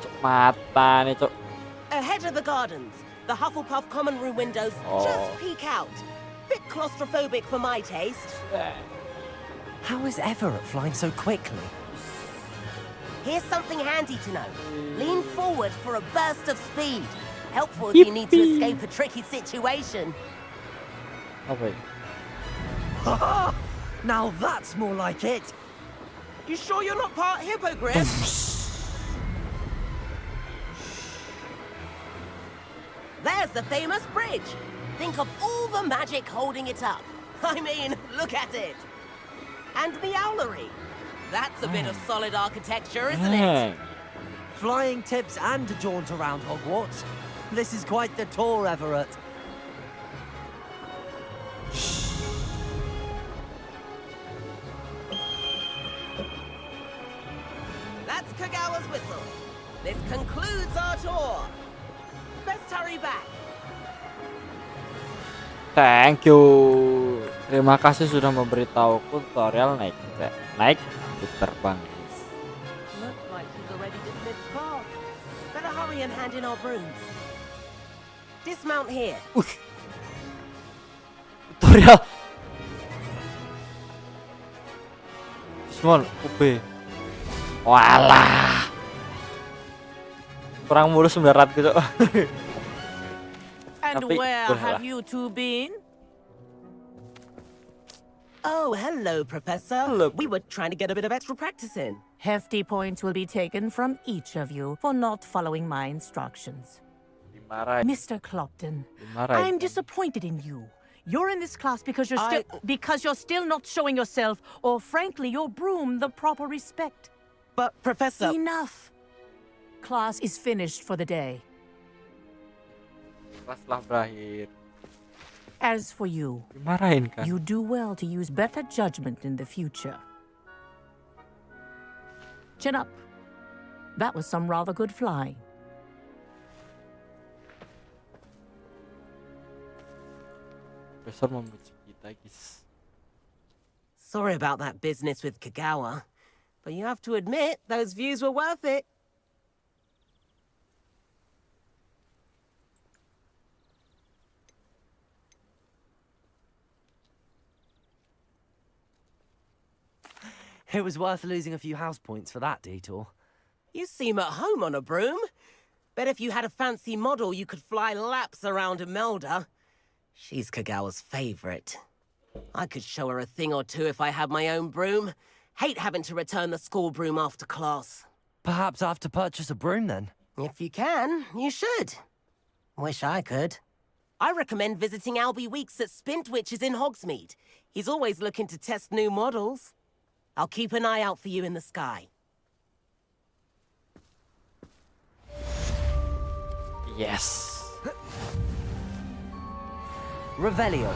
Cuk, mata nih, Cuk. Ahead of the gardens, the Hufflepuff common room windows just peek out. Bit claustrophobic for my taste. How is Everett flying so quickly? Here's something handy to know. Lean forward for a burst of speed. Helpful if you need to escape a tricky situation. Apa ya? Now that's more like it. You sure you're not part hippogriff? There's the famous bridge. Think of all the magic holding it up. I mean, look at it. And the owlery. That's a bit of solid architecture, isn't it? Flying tips and a jaunt around Hogwarts. This is quite the tour, Everett. That's Kagawa's whistle. This concludes our tour. Best hurry back. Thank you. Terima kasih sudah memberitahuku tutorial naik terbang. Looks like she's already dismissed class. Better hurry and hand in our brooms. Dismount here. Tutorial. Small, UB. Walah. Kurang mulus 900 gitu. And Tapi, where boleh have lah. you two been? Oh, hello, Professor. Hello. We were trying to get a bit of extra practice in. Hefty points will be taken from each of you for not following my instructions. Dimarahin. Mr. Clopton, Dimarahin. I'm disappointed in you. You're in this class because you're I- still not showing yourself, or frankly, your broom the proper respect. But, Professor... Enough. Class is finished for the day. Kelas telah berakhir. As for you, Dimarahin kan? you do well to use better judgment in the future. Chin up. That was some rather good flying. Profesor memuji kita, guys. Sorry about that business with Kagawa. But you have to admit, those views were worth it. It was worth losing a few house points for that detour. You seem at home on a broom. Bet if you had a fancy model, you could fly laps around Imelda. She's Kagawa's favorite. I could show her a thing or two if I had my own broom. Hate having to return the school broom after class. Perhaps I have to purchase a broom then. If you can, you should. Wish I could. I recommend visiting Albie Weeks at Spintwitches in Hogsmeade. He's always looking to test new models. I'll keep an eye out for you in the sky. Yes. Revelio.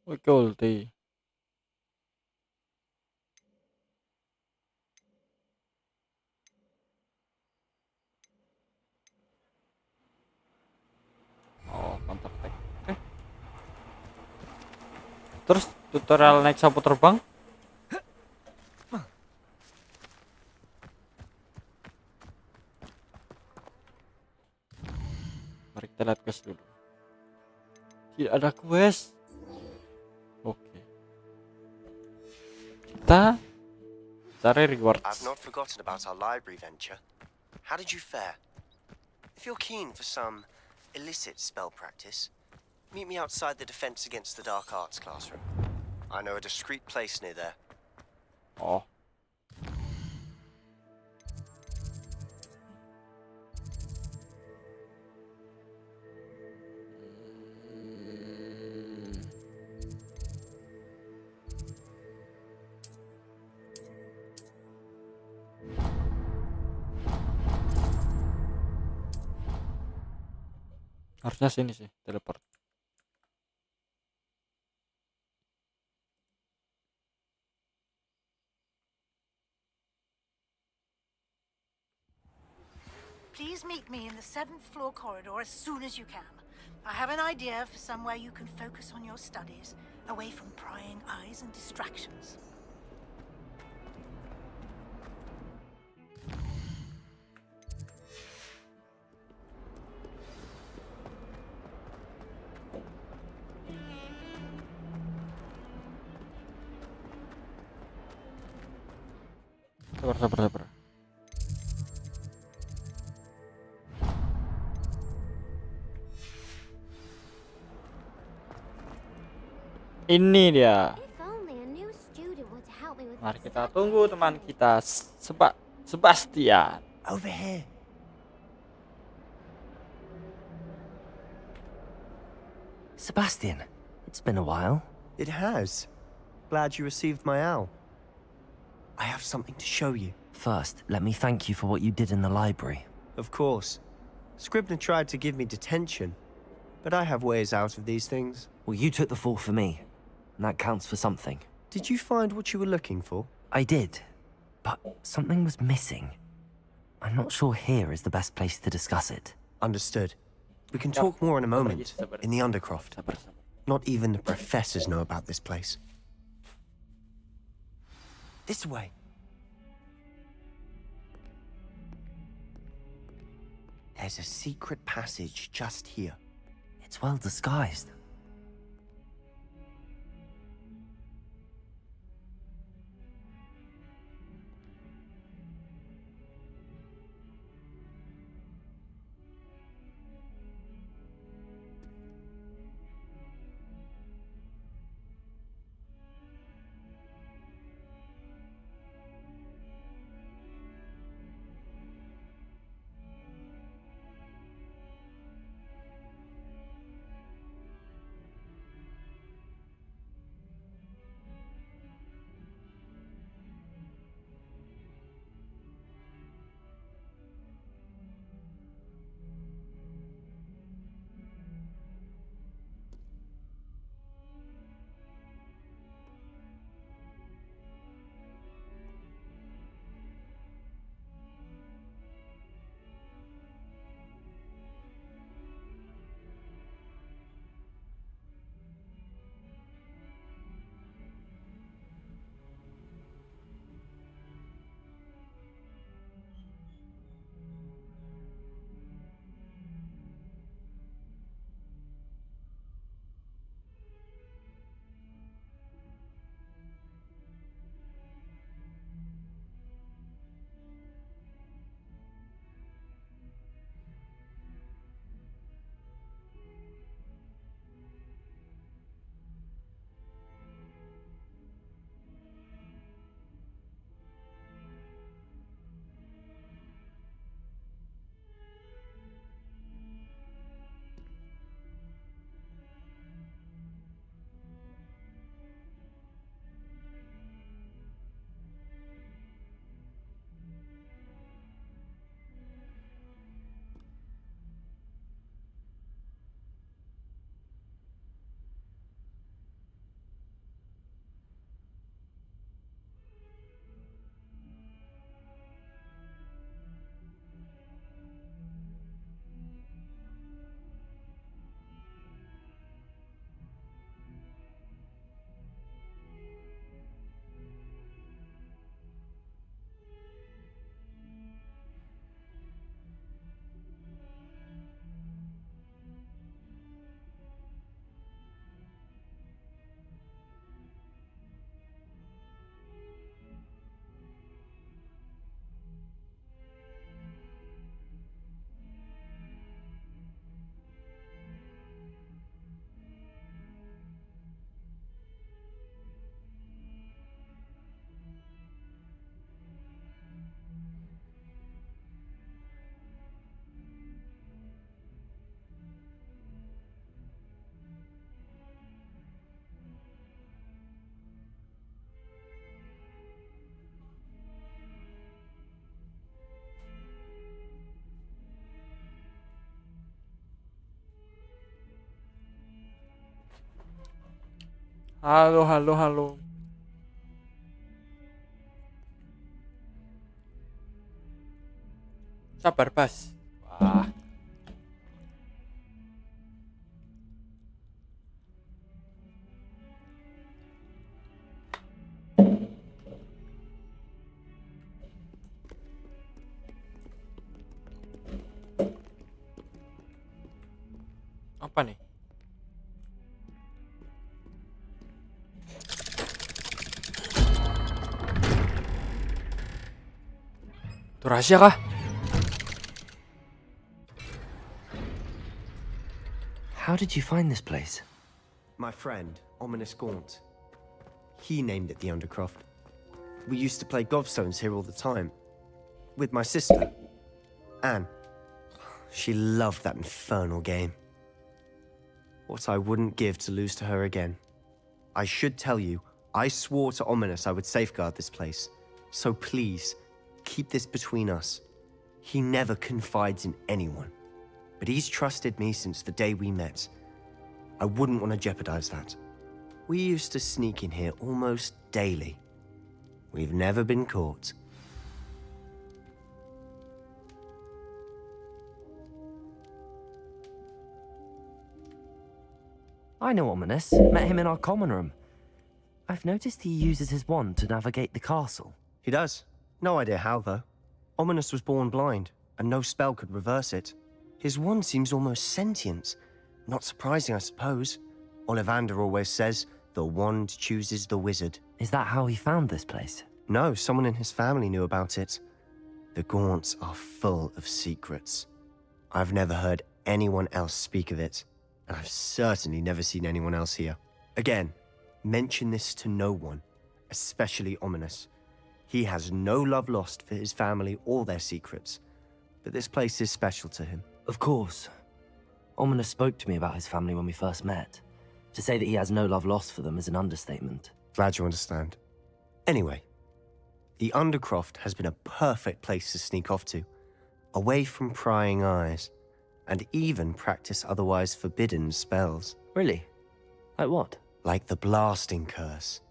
Oke, ulti. Oh, counter attack. Oke. Terus tutorial naik sapu terbang. Mari kita lihat quest dulu. Tidak ada quest. Oke. Kita cari rewards. I've not forgotten about our library venture. How did you fare? If you're keen for some illicit spell practice, meet me outside the Defense Against the Dark Arts classroom. I know a discreet place near there. Oh. Harusnya sini sih teleport. Please meet me in the 7th floor corridor as soon as you can. I have an idea for somewhere you can focus on your studies, away from prying eyes and distractions. Sabar. Ini dia. If only a new student were to help me with Mari my kita studies. tunggu teman kita Sebastian. Over here. Sebastian, it's been a while. It has. Glad you received my owl. I have something to show you. First, let me thank you for what you did in the library. Of course. Scribner tried to give me detention, but I have ways out of these things. Well, you took the fall for me, and that counts for something. Did you find what you were looking for? I did, but something was missing. I'm not sure here is the best place to discuss it. Understood. We can talk more in a moment, in the Undercroft. Not even the professors know about this place. This way. There's a secret passage just here. It's well disguised. Halo, halo, halo. Sabar, Bas. Wah. Apa nih? Itu rahasia kah? How did you find this place? My friend, Ominous Gaunt. He named it the Undercroft. We used to play gobstones here all the time. With my sister, Anne. She loved that infernal game. What I wouldn't give to lose to her again. I should tell you, I swore to Ominous I would safeguard this place. So please, keep this between us. He never confides in anyone. But he's trusted me since the day we met. I wouldn't want to jeopardize that. We used to sneak in here almost daily. We've never been caught. I know Ominous. Met him in our common room. I've noticed he uses his wand to navigate the castle. He does. No idea how, though. Ominous was born blind, and no spell could reverse it. His wand seems almost sentient. Not surprising, I suppose. Ollivander always says, the wand chooses the wizard. Is that how he found this place? No, someone in his family knew about it. The Gaunts are full of secrets. I've never heard anyone else speak of it, and I've certainly never seen anyone else here. Again, mention this to no one, especially Ominous. He has no love lost for his family or their secrets, but this place is special to him. Of course. Ominous spoke to me about his family when we first met. To say that he has no love lost for them is an understatement. Glad you understand. Anyway, the Undercroft has been a perfect place to sneak off to, away from prying eyes, and even practice otherwise forbidden spells. Really? Like what? Like the blasting curse.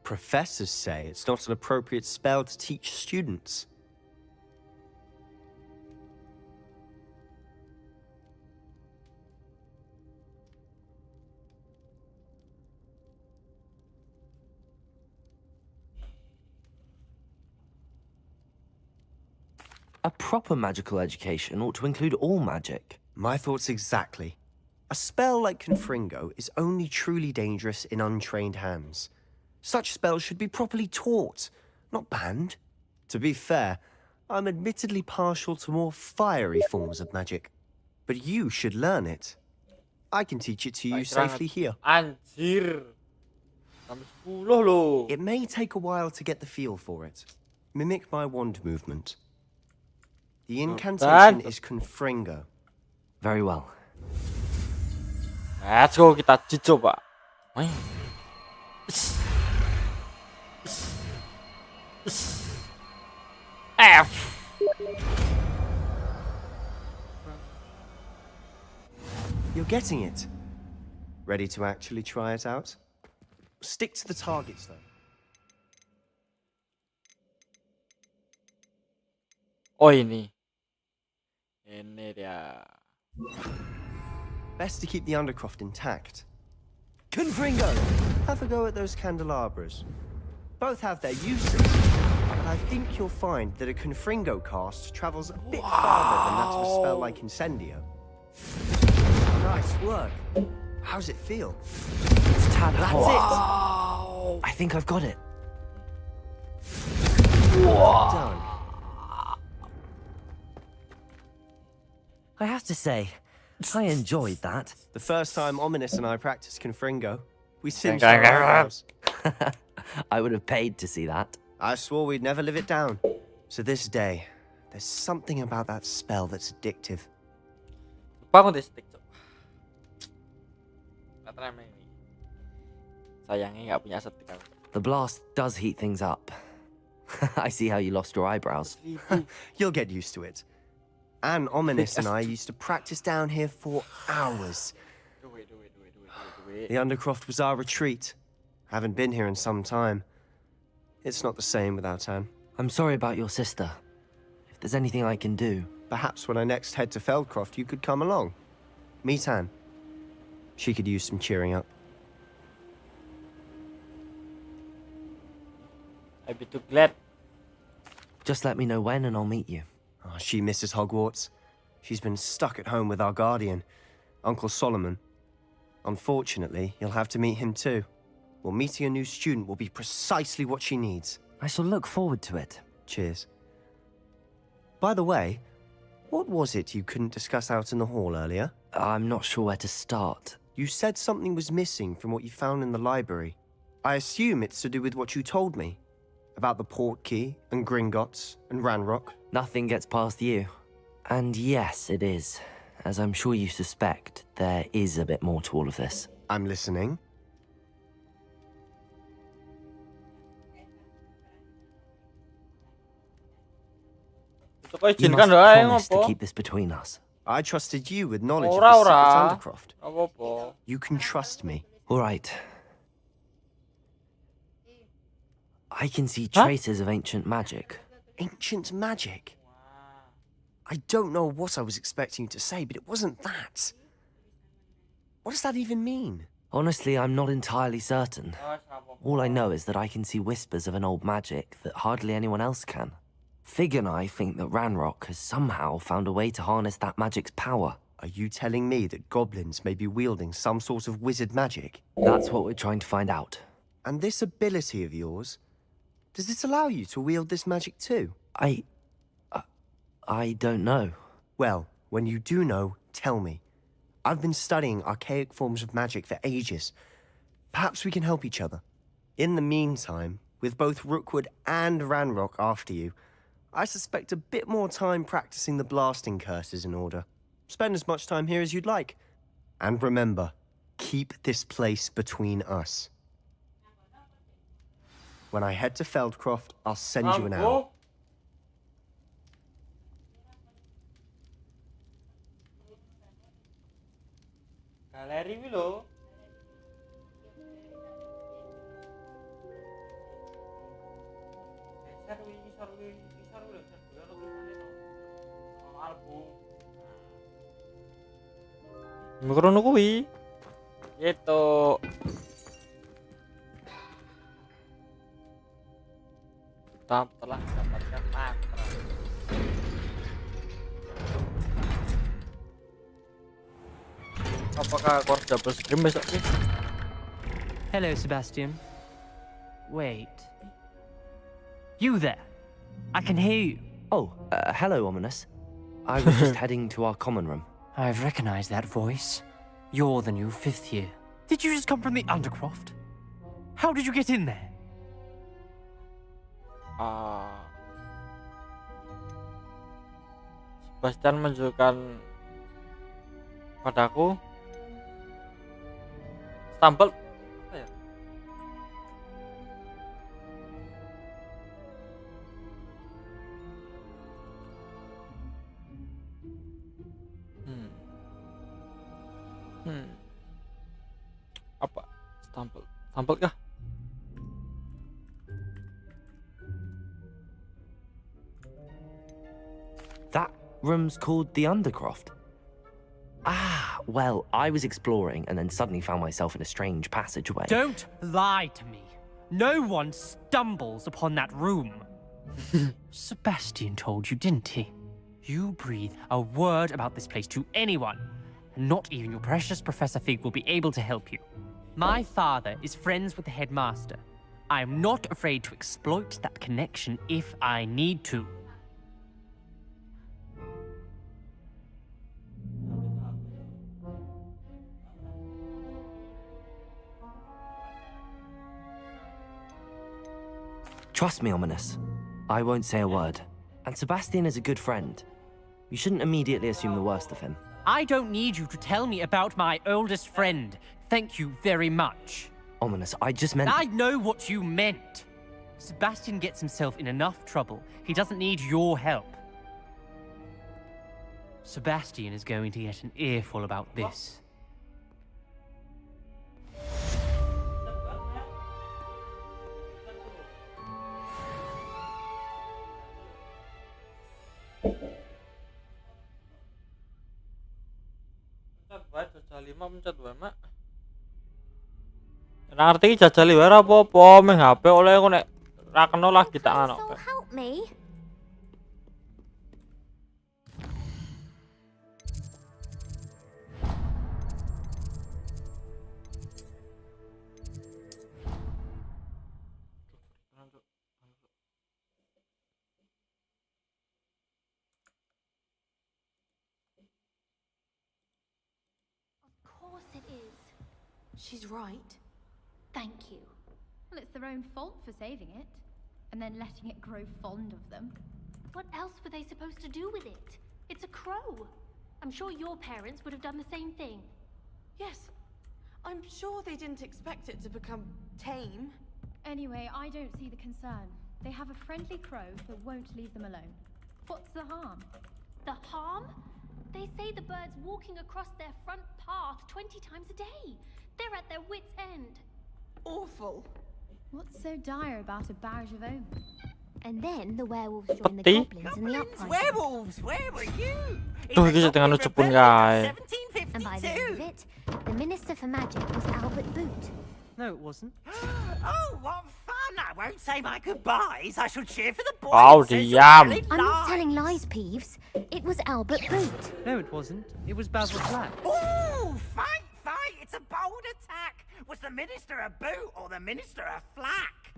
Professors say it's not an appropriate spell to teach students. A proper magical education ought to include all magic. My thoughts exactly. A spell like Confringo is only truly dangerous in untrained hands. Such spells should be properly taught, not banned. To be fair, I'm admittedly partial to more fiery forms of magic. But you should learn it. I can teach it to you safely here. Anjir. Sampai 10 loh. It may take a while to get the feel for it. Mimic my wand movement. The incantation is Confringo. Very well. Let's go, kita coba. F. You're getting it. Ready to actually try it out? Stick to the targets, though. Oh, ini dia. Best to keep the Undercroft intact. Confringo! Have a go at those candelabras. Both have their uses, but I think you'll find that a Confringo cast travels a bit farther than that of a spell like Incendio. Nice work. How's it feel? It's a tad That's hot. I think I've got it. Done. I have to say, I enjoyed that. The first time Ominous and I practiced Confringo, we singed our eyebrows. I would have paid to see that. I swore we'd never live it down. To this day, there's something about that spell that's addictive. Lupa aku stick, Cok. Sayangnya nggak punya stick aku. The blast does heat things up. I see how you lost your eyebrows. You'll get used to it. Anne, Ominous, and I used to practice down here for hours. The Undercroft was our retreat, Haven't been here in some time. It's not the same without Anne. I'm sorry about your sister. If there's anything I can do... Perhaps when I next head to Feldcroft, you could come along. Meet Anne. She could use some cheering up. I'd be too glad. Just let me know when and I'll meet you. Oh, she misses Hogwarts. She's been stuck at home with our guardian, Uncle Solomon. Unfortunately, you'll have to meet him too. Well, meeting a new student will be precisely what she needs. I shall look forward to it. Cheers. By the way, what was it you couldn't discuss out in the hall earlier? I'm not sure where to start. You said something was missing from what you found in the library. I assume it's to do with what you told me. About the Portkey, and Gringotts, and Ranrock. Nothing gets past you. And yes, it is. As I'm sure you suspect, there is a bit more to all of this. I'm listening. You must promise to keep this between us. I trusted you with knowledge of the secret Undercroft. You can trust me. All right. I can see traces of ancient magic. Ancient magic? I don't know what I was expecting you to say, but it wasn't that. What does that even mean? Honestly, I'm not entirely certain. All I know is that I can see whispers of an old magic that hardly anyone else can. Fig and I think that Ranrock has somehow found a way to harness that magic's power. Are you telling me that goblins may be wielding some sort of wizard magic? That's what we're trying to find out. And this ability of yours, does it allow you to wield this magic too? I don't know. Well, when you do know, tell me. I've been studying archaic forms of magic for ages. Perhaps we can help each other. In the meantime, with both Rookwood and Ranrock after you, I suspect a bit more time practicing the blasting curse is in order. Spend as much time here as you'd like. And remember, keep this place between us. When I head to Feldcroft, I'll send you an owl. Mikrono kuwi. Gitu. Kita telah mendapatkan mantra. Apakah aku harus double stream besok sih? Hello, Sebastian. Wait. You there? I can hear you. Oh, hello, Ominous. I was just heading to our common room. I've recognized that voice. You're the new 5th year. Did you just come from the Undercroft? How did you get in there? Sebastian menunjukkan padaku stumble apa ya? Apa? Stumble kah? That room's called the Undercroft. Ah, well, I was exploring and then suddenly found myself in a strange passageway. Don't lie to me. No one stumbles upon that room. Sebastian told you, didn't he? You breathe a word about this place to anyone, and not even your precious Professor Fig will be able to help you. My father is friends with the headmaster. I am not afraid to exploit that connection if I need to. Trust me, Ominous. I won't say a word. And Sebastian is a good friend. You shouldn't immediately assume the worst of him. I don't need you to tell me about my oldest friend. Thank you very much. Ominous, I just meant... I know what you meant. Sebastian gets himself in enough trouble. He doesn't need your help. Sebastian is going to get an earful about this. A5 pencet wae, Mak. Ora ngerti iki jajal wae ora apa-apa, meh HP oleh kok nek ra kena lagi tak ngono. So help me. Of course it is. She's right. Thank you. Well, it's their own fault for saving it, and then letting it grow fond of them. What else were they supposed to do with it? It's a crow. I'm sure your parents would have done the same thing. Yes. I'm sure they didn't expect it to become tame. Anyway, I don't see the concern. They have a friendly crow that won't leave them alone. What's the harm? The harm? They say the bird's walking across their front path 20 times a day. They're at their wits' end. Awful. What's so dire about a barrage of omens? And then the werewolves join the Seperti goblins in the uprising. Werewolves, where were you? Tuh iki setengah cepun guys. And by the end of it, the Minister for Magic was Albert Boot. No, it wasn't. Oh, what fun! I won't say my goodbyes. I shall cheer for the boy. Oh, who says diam. you're telling I'm not lies. telling lies, Peeves. It was Albert Boot. No, it wasn't. It was Basil Black. Ooh, fight, fight! It's a bold attack. Was the minister a boot or the minister a flack?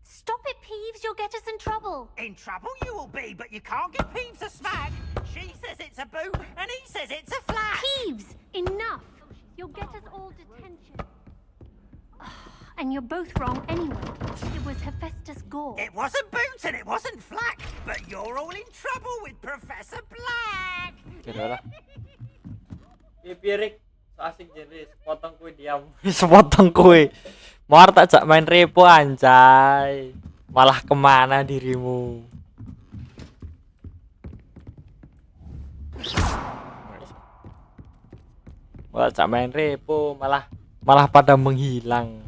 Stop it, Peeves. You'll get us in trouble. In trouble you will be, but you can't give Peeves a smack. She says it's a boot, and he says it's a flack. Peeves, enough. You'll get us all detention. And you're both wrong anyway. It was Hephaestus Gore. It wasn't boot and it wasn't flack, but you're all in trouble with Professor Black. Kira lah. Pipirik, so asik jenis, sepotong kue diam. Sepotong kue. Mar tak jak main repo anjay. Malah kemana dirimu? Malah jak main repo, malah pada menghilang.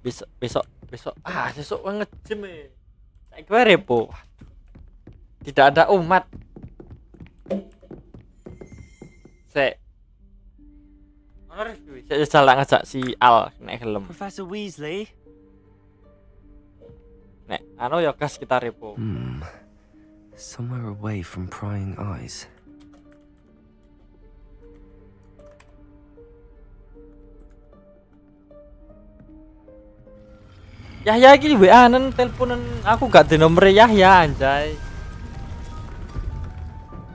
Besok besok nge-gym saya kira repo. Tidak ada umat. Saya salah ngajak si Al nek helm. Professor Weasley. Nek anu ya gas kita repo. Somewhere away from prying eyes. Yahya iki WA-an teleponan aku gak di nomor Yahya anjay.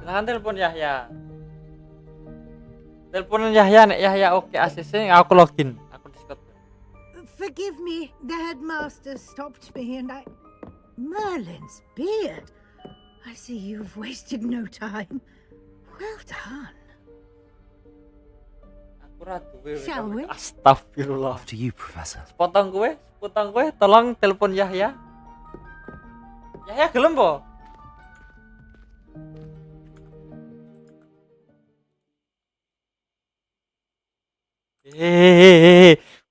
Silakan telepon Yahya. Teleponan Yahya nek Yahya oke ACC aku login. Aku Discord. Forgive me, the headmaster stopped me and I... Merlin's beard. I see you've wasted no time. Well done. Aku ra duwe. Shall we? Astagfirullah. After you, Professor. Potong gue, tolong telepon Yahya. Yahya gelem po?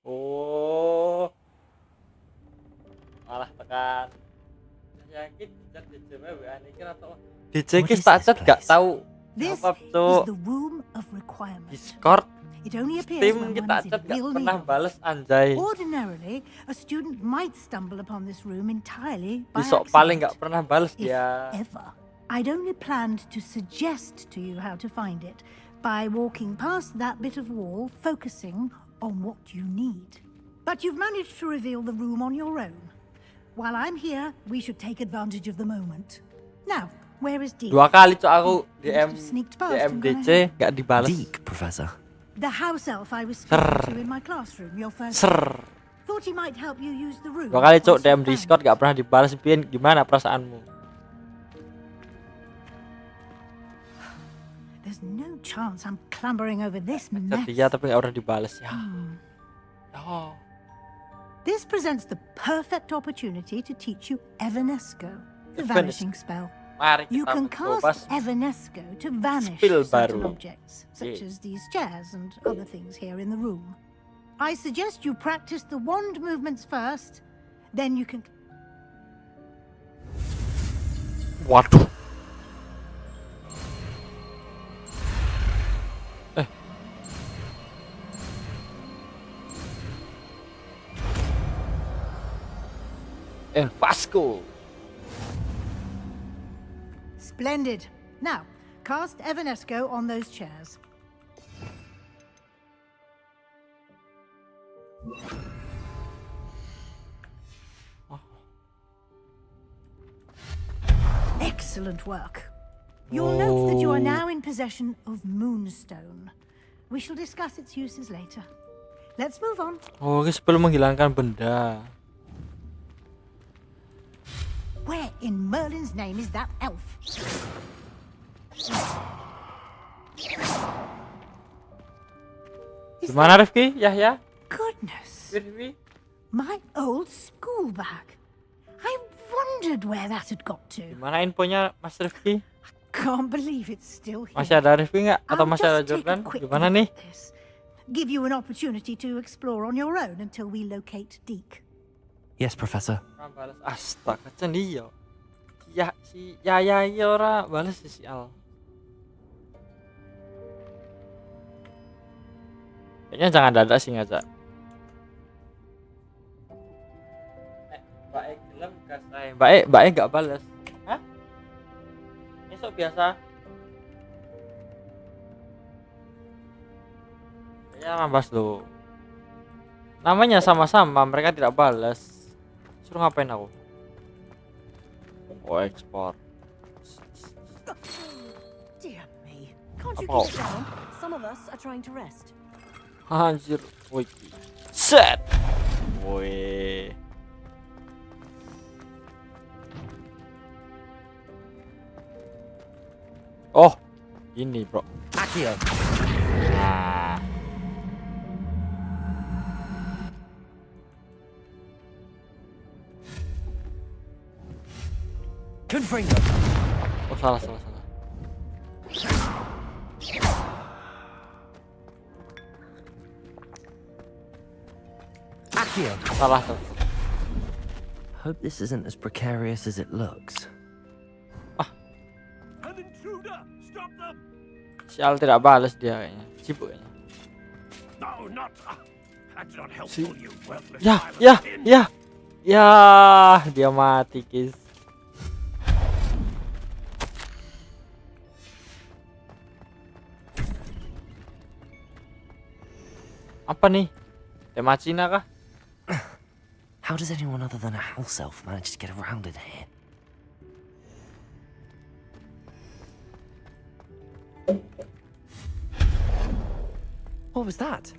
Oh. Malah tekan. Yakin DJ WA niki atau DJ ki tak chat gak tahu. This Apa is tuh? the womb of requirement. Discord It only appears tim when kita one is chat in gak real pernah need. bales anjay. Ordinarily, a student might stumble upon this room entirely by Besok accident. paling gak pernah bales If dia. ever. I'd only planned to suggest to you how to find it by walking past that bit of wall, focusing on what you need. But you've managed to reveal the room on your own. While I'm here, we should take advantage of the moment. Now, where is Deke? 2 kali cok aku DM Sneaked past him, DC gak dibales. Deke, Professor. The house elf I was speaking to in my classroom, your first. Ser. Thought he might help you use the room. 2 kali cok once you DM found Discord gak pernah dibales. Pian gimana perasaanmu? There's no chance I'm clambering over this mess. Dia tapi gak pernah dibales ya. Oh. This presents the perfect opportunity to teach you Evanesco, the Evanesco. vanishing spell. Mari You kita can mencoba cast Evanesco to vanish Spill certain baru. objects, such Yeah. as these chairs and other things here in the room. I suggest you practice the wand movements first, then you can... Waduh. and Vasco. Splendid. Now, cast Evanesco on those chairs. Excellent work. You'll note that you are now in possession of Moonstone. We shall discuss its uses later. Let's move on. Oh, ini sebelum menghilangkan benda. Where in Merlin's name is that elf? Gimana Rifki? Yahya? Goodness. Rifki? My old school bag. I wondered where that had got to. Gimana infonya Mas Rifki? Can't believe it's still here. Masih ada Rifki nggak? Atau I'll masih ada just take a Jordan? quick Gimana look nih? at this. Give you an opportunity to explore on your own until we locate Deke. Yes, Professor. Balas astaga cendio. Ya si ya ora balas si Al. Kayaknya jangan dadak sih ngajak. Baik gelem gas ae. Baik enggak balas. Hah? Besok biasa. Ya rambas lo. Namanya sama-sama, mereka tidak balas. Suruh ngapain aku? Oh, ekspor. Dear me. Can't you Apa? keep it down? Some of us are trying to rest. Anjir, woi. Set. Woi. Oh, ini bro. Akio. Nah. Confringo. Oh, salah. Akio. Salah. Hope this isn't as precarious as it looks. An intruder! Stop them! Si Al tidak balas dia kayaknya. Sibuk kayaknya. No, not. That's not helpful, you worthless Ya, pile of tin. Ya, dia mati, guys. Apa nih? Tema Cina kah? How does anyone other than a house elf manage to get around in here? What was that?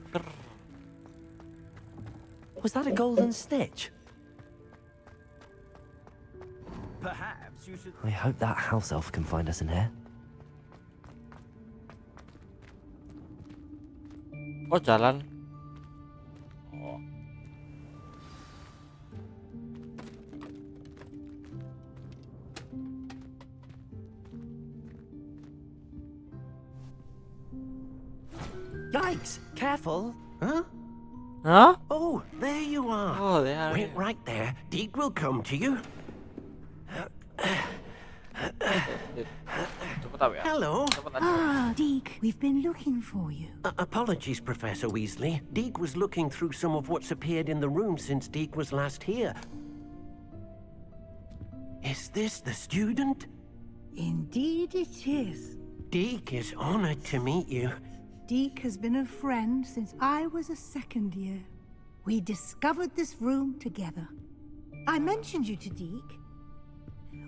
Was that a golden stitch? Perhaps you should. I hope that house elf can find us in here. Oh, jalan. Oh. Yikes! Careful! Huh? Huh? Oh, there you are. Oh, they are Wait here. right there. Deke will come to you. Hello. Ah, Deke, we've been looking for you. Apologies, Professor Weasley. Deke was looking through some of what's appeared in the room since Deke was last here. Is this the student? Indeed it is. Deke is honored to meet you. Deke has been a friend since I was a second year. We discovered this room together. I mentioned you to Deke.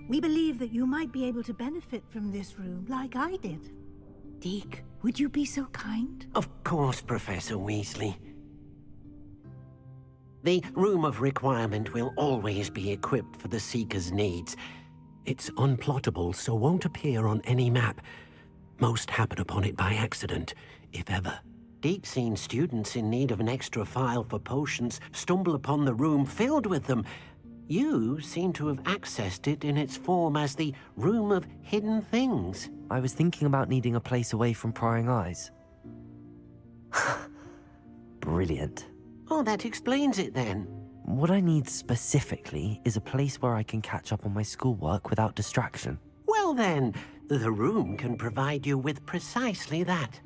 We believe that you might be able to benefit from this room like I did. Deke, would you be so kind? Of course, Professor Weasley. The Room of Requirement will always be equipped for the Seeker's needs. It's unplottable, so won't appear on any map. Most happen upon it by accident, if ever. Deke's seen students in need of an extra file for potions stumble upon the room filled with them. You seem to have accessed it in its form as the Room of Hidden Things. I was thinking about needing a place away from prying eyes. Brilliant. Oh, that explains it then. What I need specifically is a place where I can catch up on my schoolwork without distraction. Well then, the room can provide you with precisely that.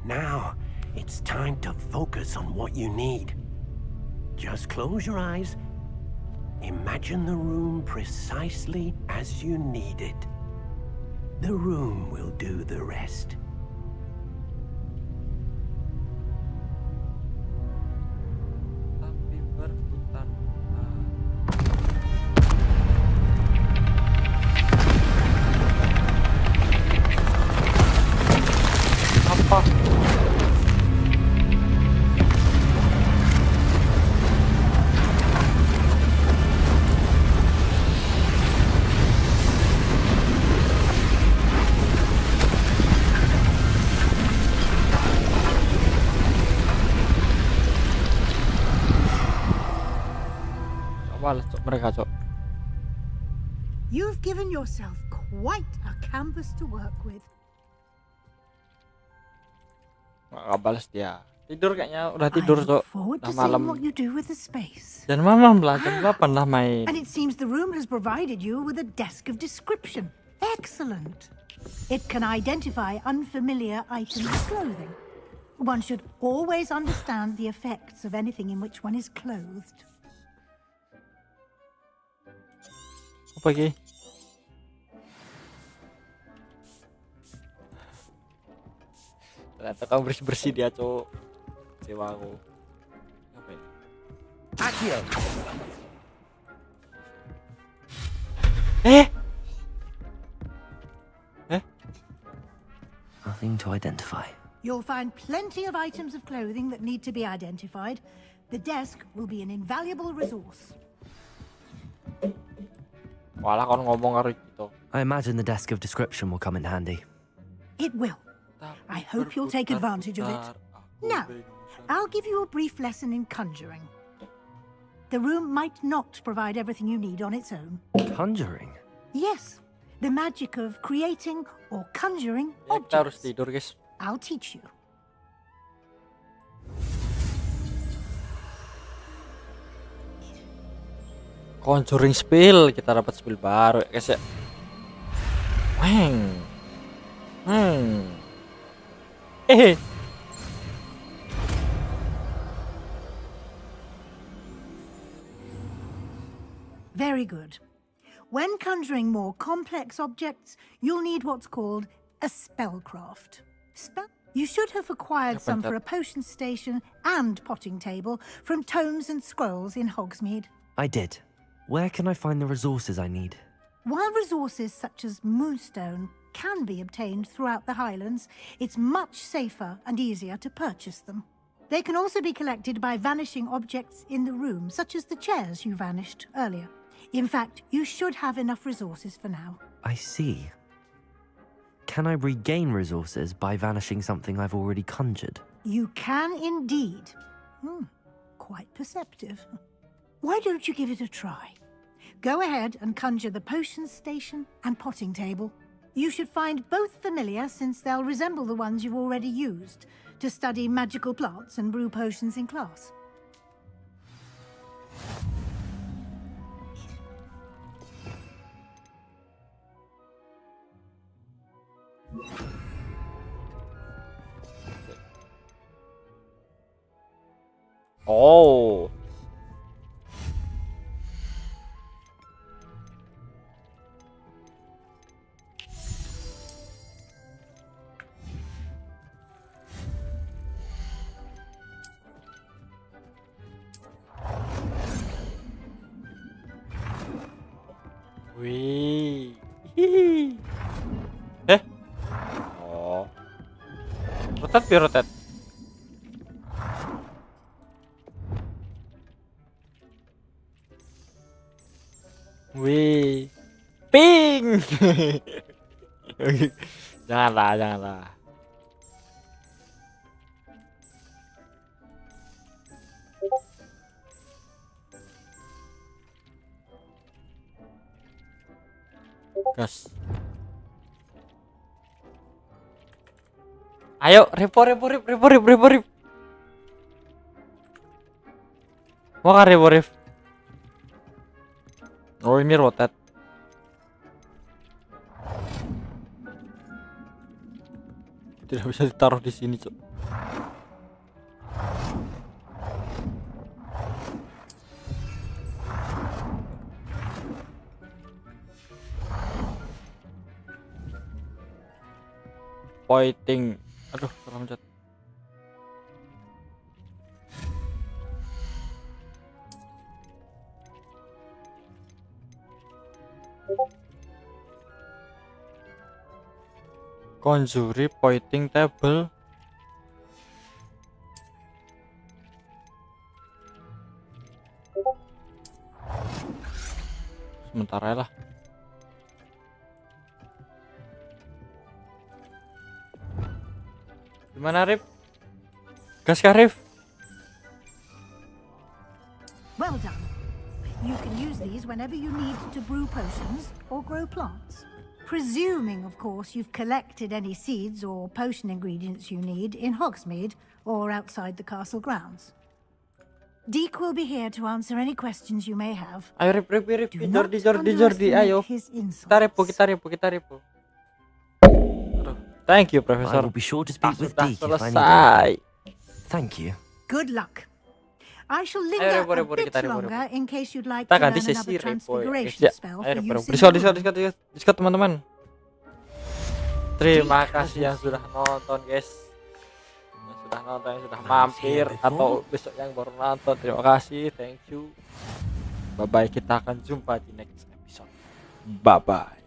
Now, it's time to focus on what you need. Just close your eyes Imagine the room precisely as you need it. The room will do the rest. Tapi berputar. Apa? Males cok mereka cok. You've given yourself quite a canvas to work with. Nggak balas dia. Tidur kayaknya udah tidur cok. Forward to Udah seeing malam. what you do with the space. Dan mama jam 8 lah main. And it seems the room has provided you with a desk of description. Excellent. It can identify unfamiliar items of clothing. One should always understand the effects of anything in which one is clothed. Apa lagi? Ternyata kamu bersih-bersih dia cok. Sewa aku. Apa ini? Accio. Nothing to identify. You'll find plenty of items of clothing that need to be identified. The desk will be an invaluable resource. Walah kon ngomong karo gitu. I imagine the desk of description will come in handy. It will. I hope you'll take advantage of it. Now, I'll give you a brief lesson in conjuring. The room might not provide everything you need on its own. Conjuring? Yes, the magic of creating or conjuring Ya, kita harus objects. tidur guys. I'll teach you. Conjuring spill, kita dapat spill baru guys ya. Weng. Very good. When conjuring more complex objects, you'll need what's called a spellcraft. You should have acquired some for a potion station and potting table from tomes and scrolls in Hogsmeade. I did. Where can I find the resources I need? While resources such as moonstone can be obtained throughout the Highlands, it's much safer and easier to purchase them. They can also be collected by vanishing objects in the room, such as the chairs you vanished earlier. In fact, you should have enough resources for now. I see. Can I regain resources by vanishing something I've already conjured? You can indeed. Quite perceptive. Why don't you give it a try? Go ahead and conjure the potion station and potting table. You should find both familiar, since they'll resemble the ones you've already used to study magical plants and brew potions in class. Oh. Wih. Hihi. Oh. Rotet. Wih. Ping. Janganlah. Gas. Ayo, rip. Mau kan rip. Oh, ini rotet. Tidak bisa ditaruh di sini, Cuk. pointing. Aduh, salah mencet. Conjure pointing table. Sementara lah. Gimana Rif? Gas kah Rif? Well done. You can use these whenever you need to brew potions or grow plants. Presuming, of course, you've collected any seeds or potion ingredients you need in Hogsmeade or outside the castle grounds. Deke will be here to answer any questions you may have. Ayo Rif, Jordi, ayo. Kita repo. Aduh, thank you, Profesor. I will be sure to speak with Deke if I need Selesai. it. Thank you. Good luck. I shall linger a bit longer in case you'd like Kita to learn ganti sesi another repo ya. transfiguration spell for Ayo use in Discord teman-teman. Terima kasih yang sudah nonton guys. Yang sudah nonton, yang sudah mampir atau besok yang baru nonton. Terima kasih, thank you. Bye bye, kita akan jumpa di next episode. Bye bye.